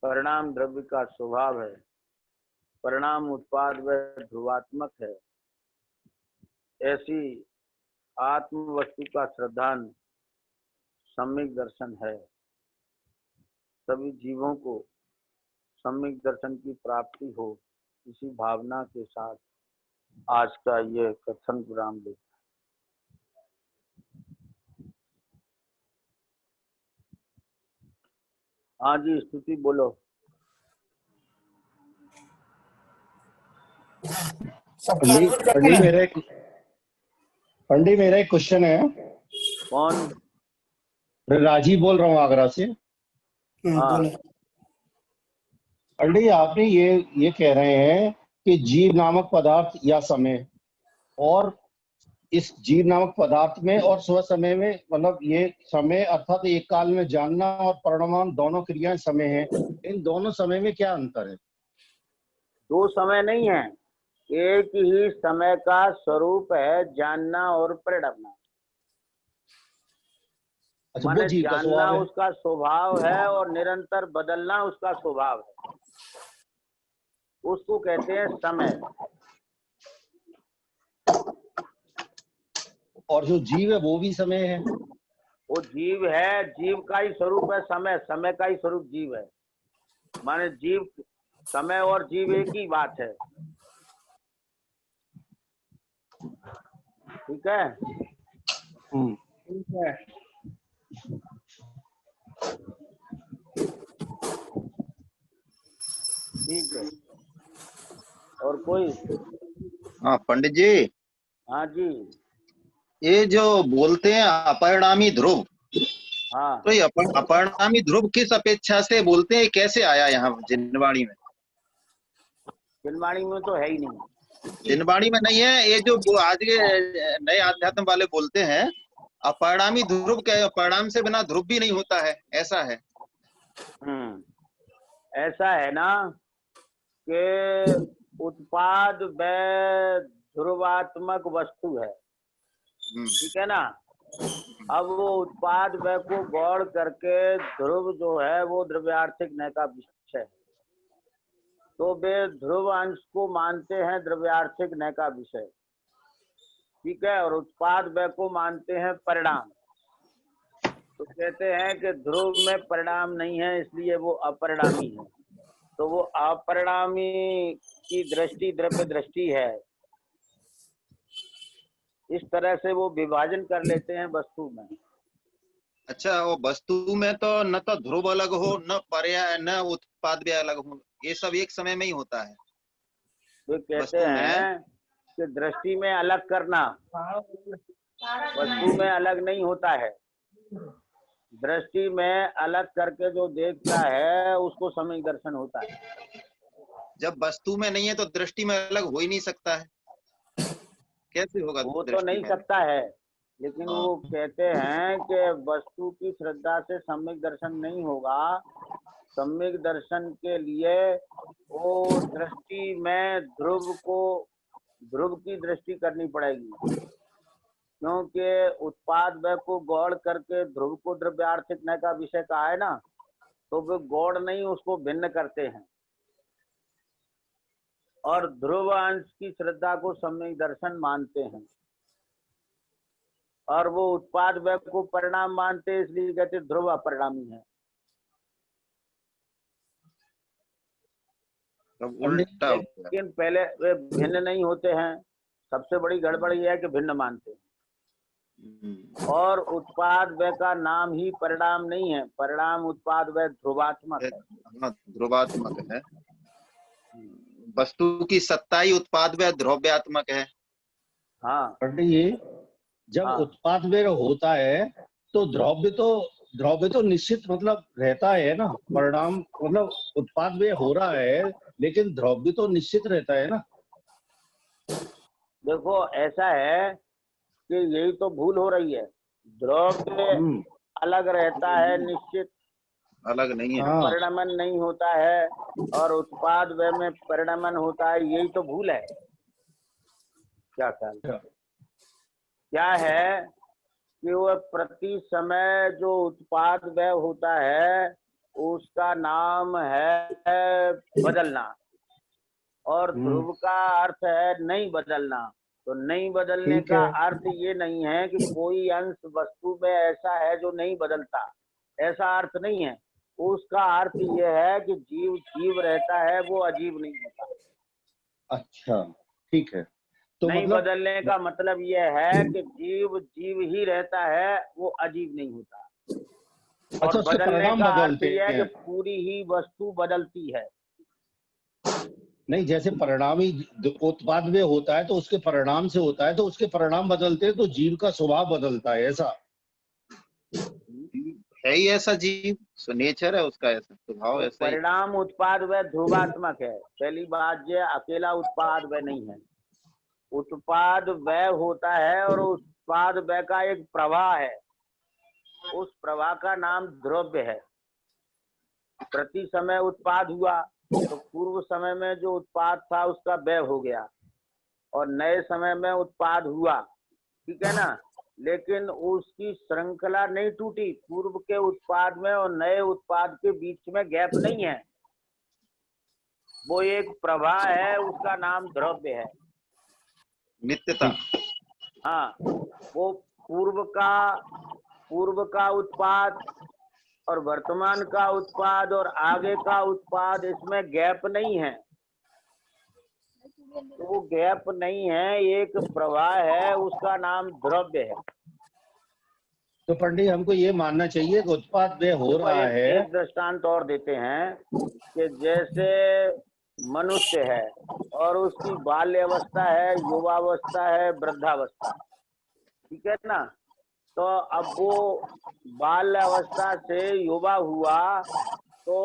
परिणाम द्रव्य का स्वभाव है। परिणाम उत्पाद व ध्रुवात्मक है, ऐसी आत्म वस्तु का श्रद्धान सम्यक दर्शन है। सभी जीवों को सम्यक दर्शन की प्राप्ति हो, इसी भावना के साथ आज का ये कथन विराम दे। हाँ जी, स्तुति बोलो। पंडित मेरा एक क्वेश्चन है। कौन? राजीव बोल रहा हूँ आगरा से। हाँ। पंडित आपने ये कह रहे हैं कि जीव नामक पदार्थ या समय, और इस जीव नामक पदार्थ में और स्व समय में, मतलब ये समय अर्थात एक काल में जानना और परिणाम दोनों क्रियाएं समय है। इन दोनों समय में क्या अंतर है? दो समय नहीं है, एक ही समय का स्वरूप है जानना और परिणमना। अच्छा, माने वो जीव का जानना स्वभाव है। उसका स्वभाव है और निरंतर बदलना उसका स्वभाव है, उसको कहते हैं समय। और जो जीव है वो भी समय है। वो जीव है, जीव का ही स्वरूप है समय, समय का ही स्वरूप जीव है। माने जीव, समय और जीव एक ही बात है। ठीक है? ठीक है। ठीक है। और कोई? हाँ पंडित जी, हाँ जी। ये जो बोलते हैं अपरिणामी ध्रुव, हाँ, तो ये अपरिणामी ध्रुव किस अपेक्षा से बोलते हैं, कैसे आया यहाँ जिनवाणी में? जिनवाणी में तो है ही नहीं। जिनवाणी में नहीं है। ये जो आज के नए आध्यात्म वाले बोलते हैं अपरिणामी ध्रुव, क्या परिणाम से बिना ध्रुव भी नहीं होता है, ऐसा है? ऐसा है ना कि उत्पाद वह ध्रुवात्मक वस्तु है। ठीक है ना? अब वो उत्पाद वह को गौड़ करके ध्रुव जो है वो द्रव्यार्थिक नय का विषय है, तो वे ध्रुव अंश को मानते हैं द्रव्यार्थिक नय का विषय। ठीक है? और उत्पाद वह को मानते हैं परिणाम। तो कहते हैं कि ध्रुव में परिणाम नहीं है, इसलिए वो अपरिणामी है। तो वो अपरिणामी की दृष्टि द्रव्य दृष्टि है। इस तरह से वो विभाजन कर लेते हैं वस्तु में। अच्छा, वो वस्तु में तो न तो ध्रुव अलग हो, न पर्याय, न उत्पाद भी अलग हो, ये सब एक समय में ही होता है। वे कहते वस्तु में हैं कि दृष्टि में अलग करना वस्तु में अलग नहीं होता है। दृष्टि में अलग करके जो देखता है उसको सम्यक दर्शन होता है। जब वस्तु में नहीं है तो दृष्टि में अलग हो ही नहीं सकता है, कैसे होगा? वो तो दृष्टि नहीं में सकता है, लेकिन हाँ। वो कहते हैं कि वस्तु की श्रद्धा से सम्यक दर्शन नहीं होगा। सम्यक दर्शन के लिए वो दृष्टि में ध्रुव की दृष्टि करनी पड़ेगी, क्योंकि उत्पाद वह को गौड़ करके ध्रुव को द्रव्यार्थिक नय का विषय कहा है ना, तो वे गौड़ नहीं उसको भिन्न करते हैं, और ध्रुव अंश की श्रद्धा को सम्यक दर्शन मानते हैं, और वो उत्पाद वह को परिणाम मानते हैं, इसलिए कहते ध्रुव अपरिणामी है। उल्टा हो गया। लेकिन पहले वे भिन्न नहीं होते हैं। सबसे बड़ी गड़बड़ यह है कि भिन्न मानते हैं। और उत्पाद वह का नाम ही परिणाम नहीं है, परिणाम उत्पाद वह ध्रुवात्मक है। हाँ, ध्रुवात्मक है। वस्तु की सत्ता ही उत्पाद व ध्रुव्यात्मक है। हाँ। पंडित जी, जब उत्पाद में होता है तो द्रव्य तो निश्चित मतलब रहता है ना। परिणाम मतलब उत्पाद में हो रहा है, लेकिन द्रव्य तो निश्चित रहता है ना। देखो ऐसा है कि यही तो भूल हो रही है। द्रव्य अलग रहता है, निश्चित अलग नहीं है। परिणमन नहीं होता है, और उत्पाद वह में परिणमन होता है, यही तो भूल है। क्या ख्याल? क्या है कि वह प्रति समय जो उत्पाद वह होता है उसका नाम है बदलना, और ध्रुव का अर्थ है नहीं बदलना। तो नहीं बदलने ठीक का है। अर्थ ये नहीं है कि कोई अंश वस्तु में ऐसा है जो नहीं बदलता, ऐसा अर्थ नहीं है। उसका अर्थ ये है कि जीव जीव रहता है, वो अजीब नहीं होता। अच्छा, ठीक है। तो नहीं मतलब बदलने का मतलब ये है कि जीव जीव ही रहता है, वो अजीब नहीं होता। अच्छा, और उसके बदलने परिणाम का अर्थ बदलते यह है कि हैं। पूरी ही वस्तु बदलती है। नहीं, जैसे परिणामी उत्पाद में होता है तो उसके परिणाम से होता है, तो उसके परिणाम बदलते हैं तो जीव का स्वभाव बदलता है, ऐसा? है ही ऐसा जीव, सो नेचर है उसका, ऐसा स्वभाव तो ऐसा ही। परिणाम उत्पाद वह ध्रुवात्मक है। पहली बात, ये अकेला उत्पाद वह नहीं है। उत्पाद वह होता है और उत्पाद वह का एक प्रवाह है। उस प्रवाह का नाम द्रव्य है। प्रति समय उत्पाद हुआ तो पूर्व समय में जो उत्पाद था उसका व्यय हो गया और नए समय में उत्पाद हुआ, ठीक है ना। लेकिन उसकी श्रृंखला नहीं टूटी। पूर्व के उत्पाद में और नए उत्पाद के बीच में गैप नहीं है। वो एक प्रवाह है, उसका नाम द्रव्य है। नित्यता। हाँ, वो पूर्व का उत्पाद और वर्तमान का उत्पाद और आगे का उत्पाद, इसमें गैप नहीं है। तो वो गैप नहीं है, एक प्रवाह है, उसका नाम द्रव्य है। तो पंडित हमको ये मानना चाहिए कि उत्पाद व्यय हो देखो, रहा है। एक दृष्टांत और देते हैं कि जैसे मनुष्य है और उसकी बाल्य अवस्था है, युवावस्था है, वृद्धावस्था है, ठीक है ना। तो अब वो बाल्य अवस्था से युवा हुआ तो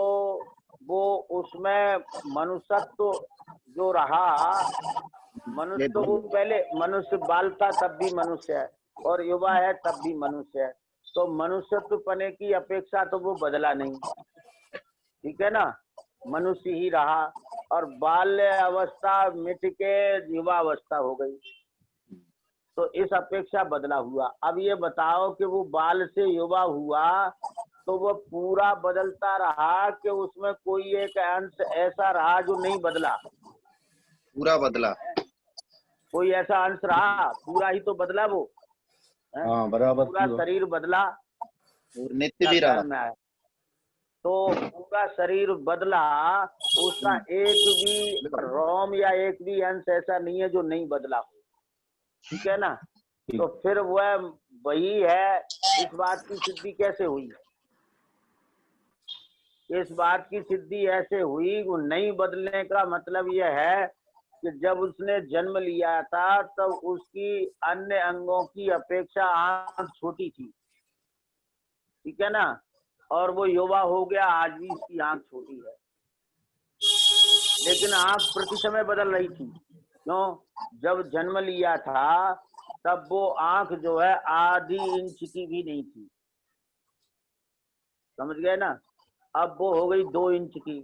वो उसमें मनुष्यत्व जो रहा, मनुष्य तो वो पहले मनुष्य बाल था तब भी मनुष्य है और युवा है तब भी मनुष्य है। तो मनुष्यत्व पने की अपेक्षा तो वो बदला नहीं, ठीक है ना, मनुष्य ही रहा। और बाल्य अवस्था मिट के युवा अवस्था हो गई, तो इस अपेक्षा बदला हुआ। अब ये बताओ कि वो बाल से युवा हुआ तो वो पूरा बदलता रहा कि उसमें कोई एक अंश ऐसा रहा जो नहीं बदला? पूरा बदला। कोई ऐसा अंश रहा? पूरा ही तो बदला वो है? हाँ, बराबर पूरा पूरा। शरीर बदला, और नित्य क्या भी रहा। ख्याल में आया? तो पूरा शरीर बदला, उसका एक भी रोम या एक भी अंश ऐसा नहीं है जो नहीं बदला हो, ठीक है ना। तो फिर वह वही है। इस बात की सिद्धि कैसे हुई? इस बात की सिद्धि ऐसे हुई, वो नहीं बदलने का मतलब यह है कि जब उसने जन्म लिया था तब उसकी अन्य अंगों की अपेक्षा आंख छोटी थी, ठीक है ना। और वो युवा हो गया, आज भी इसकी आंख छोटी है, लेकिन आंख प्रति समय बदल रही थी। क्यों? जब जन्म लिया था तब वो आंख जो है आधी इंच की भी नहीं थी, समझ गए ना। अब वो हो गई 2 इंच की।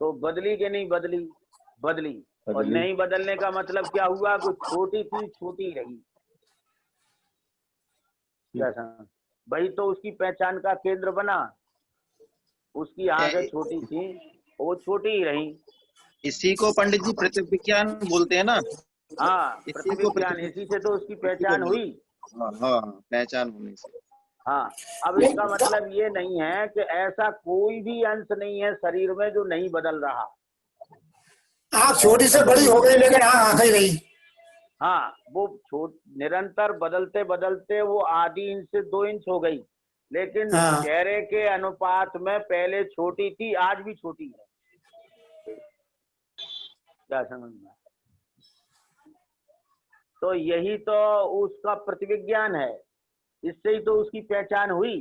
तो बदली कि नहीं बदली? बदली। और बदली। नहीं बदलने का मतलब क्या हुआ? कि छोटी थी, छोटी रही। कैसा? वही तो उसकी पहचान का केंद्र बना। उसकी आंखें छोटी थी, वो छोटी ही रही। इसी को पंडित जी प्रतिविज्ञान बोलते हैं ना। हाँ, इसी को प्रतिविज्ञान, इसी से तो उसकी पहचान हुई। हाँ हाँ, पहचान होने से। हाँ, अब इसका मतलब ये नहीं है कि ऐसा कोई भी अंश नहीं है शरीर में जो नहीं बदल रहा। आँख छोटी से बड़ी हो गई लेकिन आँख ही रही। हाँ, वो निरंतर बदलते बदलते वो आधी इंच से 2 इंच हो गई, लेकिन हाँ। चेहरे के अनुपात में पहले छोटी थी, आज भी छोटी है। क्या समझ में? तो यही तो उसका प्रतिविज्ञान है। इससे ही तो उसकी पहचान हुई।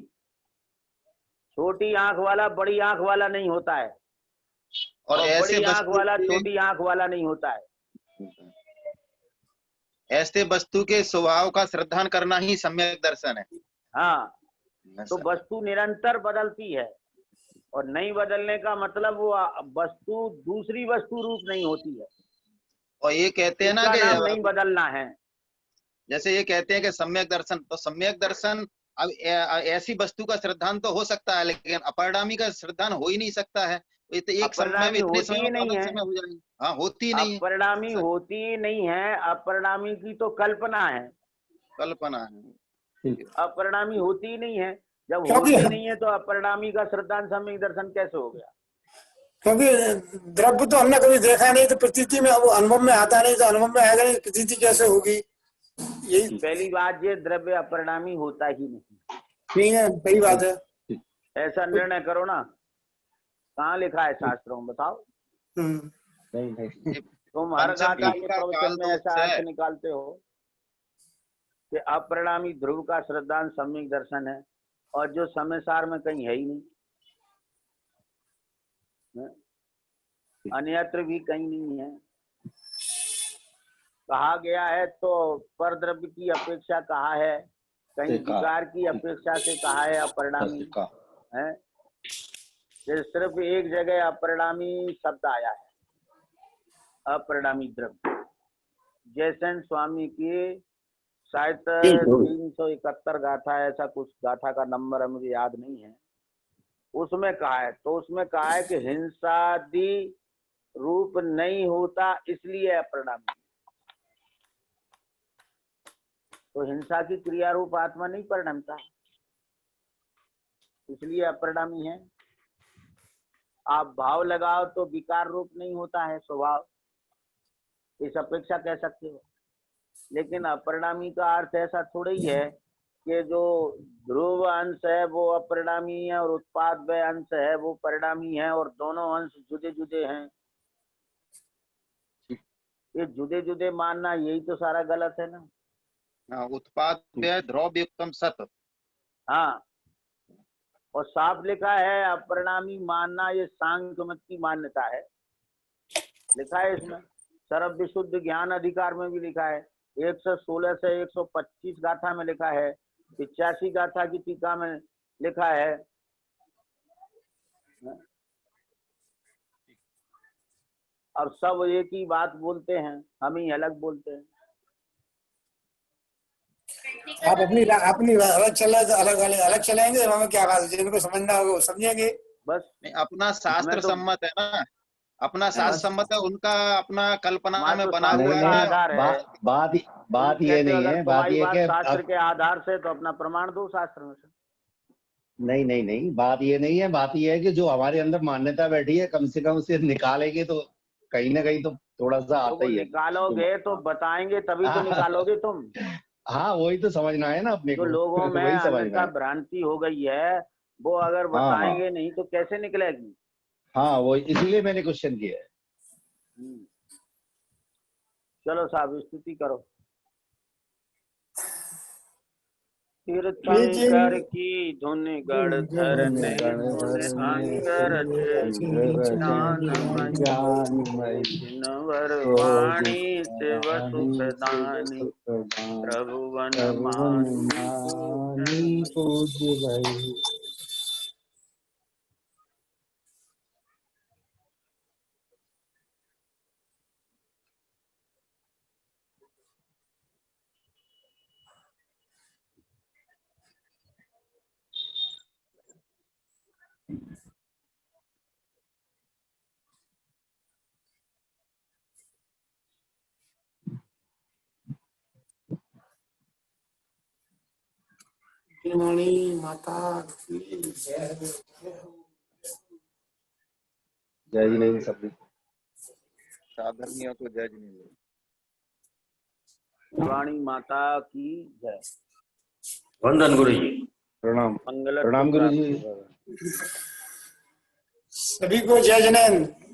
छोटी आंख वाला बड़ी आंख वाला नहीं होता है, और बड़ी आंख वाला छोटी आंख वाला नहीं होता है। ऐसे वस्तु के स्वभाव का श्रद्धान करना ही सम्यक दर्शन है। हाँ, तो वस्तु निरंतर बदलती है और नहीं बदलने का मतलब वो वस्तु दूसरी वस्तु रूप नहीं होती है। और ये कहते हैं ना इसका कि नाम नहीं बदलना है। जैसे ये कहते हैं कि सम्यक दर्शन, तो सम्यक दर्शन अब ऐसी वस्तु का श्रद्धान तो हो सकता है, लेकिन अपरिणामी का श्रद्धान हो ही नहीं सकता है। एक समय में अपरिणामी इतने होती समय ही में नहीं अलग है। समय हो जाएंगे। हाँ, होती ही नहीं है। अपरिणामी होती ही नहीं है, अपरिणामी की तो कल्पना है, कल्पना है। अपरिणामी होती ही नहीं है। जब क्योंकि होती नहीं है तो अपरिणामी का श्रद्धांत सम्यक दर्शन कैसे हो गया? क्योंकि द्रव्य तो हमने कभी देखा नहीं, तो प्रतीति में, वो अनुभव में आता नहीं, तो अनुभव में आएगा नहीं, प्रतीति कैसे होगी? यही पहली बात, ये द्रव्य अपरिणामी होता ही नहीं। नहीं है, सही बात है। ऐसा निर्णय करो ना, कहाँ लिखा है शास्त्रों में, बताओ। नहीं तुम हर पंचम गाथा युग के का प्रवचन काल में दोष ऐसा अर्थ है। निकालते हो कि अपरिणामी ध्रुव का श्रद्धांत सम्यक दर्शन है, और जो समय सार में कहीं है ही नहीं, अन्यत्र भी कहीं नहीं है। कहा गया है तो पर द्रव्य की अपेक्षा कहा है, कहीं विकार की अपेक्षा से कहा है अपरिणामी है। सिर्फ एक जगह अपरिणामी शब्द आया है, अपरिणामी द्रव्य। जयसेन स्वामी की शायद 371 गाथा, ऐसा कुछ गाथा का नंबर है, मुझे याद नहीं है, उसमें कहा है। तो उसमें कहा है कि हिंसादि रूप नहीं होता इसलिए अपरिणामी। तो हिंसा की क्रिया रूप आत्मा नहीं परिणमता, इसलिए अपरिणामी है। आप भाव लगाओ तो विकार रूप नहीं होता है स्वभाव, इस अपेक्षा कह सकते हो। लेकिन अपरिणामी का अर्थ ऐसा थोड़ा ही है कि जो ध्रुव अंश है वो अपरिणामी है और उत्पाद व अंश है वो परिणामी है, और दोनों अंश जुदे जुदे हैं। ये जुदे जुदे मानना, यही तो सारा गलत है ना। हाँ, उत्पाद द्रव्य युक्तम सत। हाँ, और साफ लिखा है अपरिणामी मानना, ये सांख्य मत की मान्यता है, लिखा है इसमें। सर्व विशुद्ध ज्ञान अधिकार में भी लिखा है, 116 से 125 गाथा में लिखा है, 85 गाथा की टीका में लिखा है। और सब एक ही बात बोलते हैं, हम ही अलग बोलते हैं। आप अपनी अलग चल रहे तो अलग अलग अलग चलेंगे, हमें क्या बात है, जिनको समझना होगा वो समझेंगे। बस अपना शास्त्र सम्मत है ना, अपना शास्त्र सम्मत है, उनका अपना कल्पना में तो बना शास्त्र हुआ का है। आधार है। बात ये नहीं है, बात ये कि शास्त्र कि के आधार से, तो अपना प्रमाण दो शास्त्र में से। नहीं, बात ये नहीं है, बात ये है कि जो हमारे अंदर मान्यता बैठी है, कम से कम उसे निकालेंगे तो कहीं ना कहीं तो थोड़ा सा आता ही है। निकालोगे तो बताएंगे, तभी तो निकालोगे तुम। हाँ, वही तो समझना है ना अपने जो को। लोगों में वही समझना अन्यथा है। भ्रांति हो गई है, वो अगर बताएंगे नहीं तो कैसे निकलेगी। हाँ, वो इसलिए मैंने क्वेश्चन किया है। चलो साहब, स्तुति करो। तीर्थंकर की धुन गणधर ने मुन अंगरज ज्ञानमय जिनवर वाणी शिव सुखदानी प्रभुवन मानी पूज्य भाई। वाणी माता की जय। जय जी नहीं सब साधर्मियों को जय जिनेन्द्र। वाणी माता की जय। वंदन गुरु जी। प्रणाम। मंगल प्रणाम गुरु जी। सभी को जय जिनेन्द्र।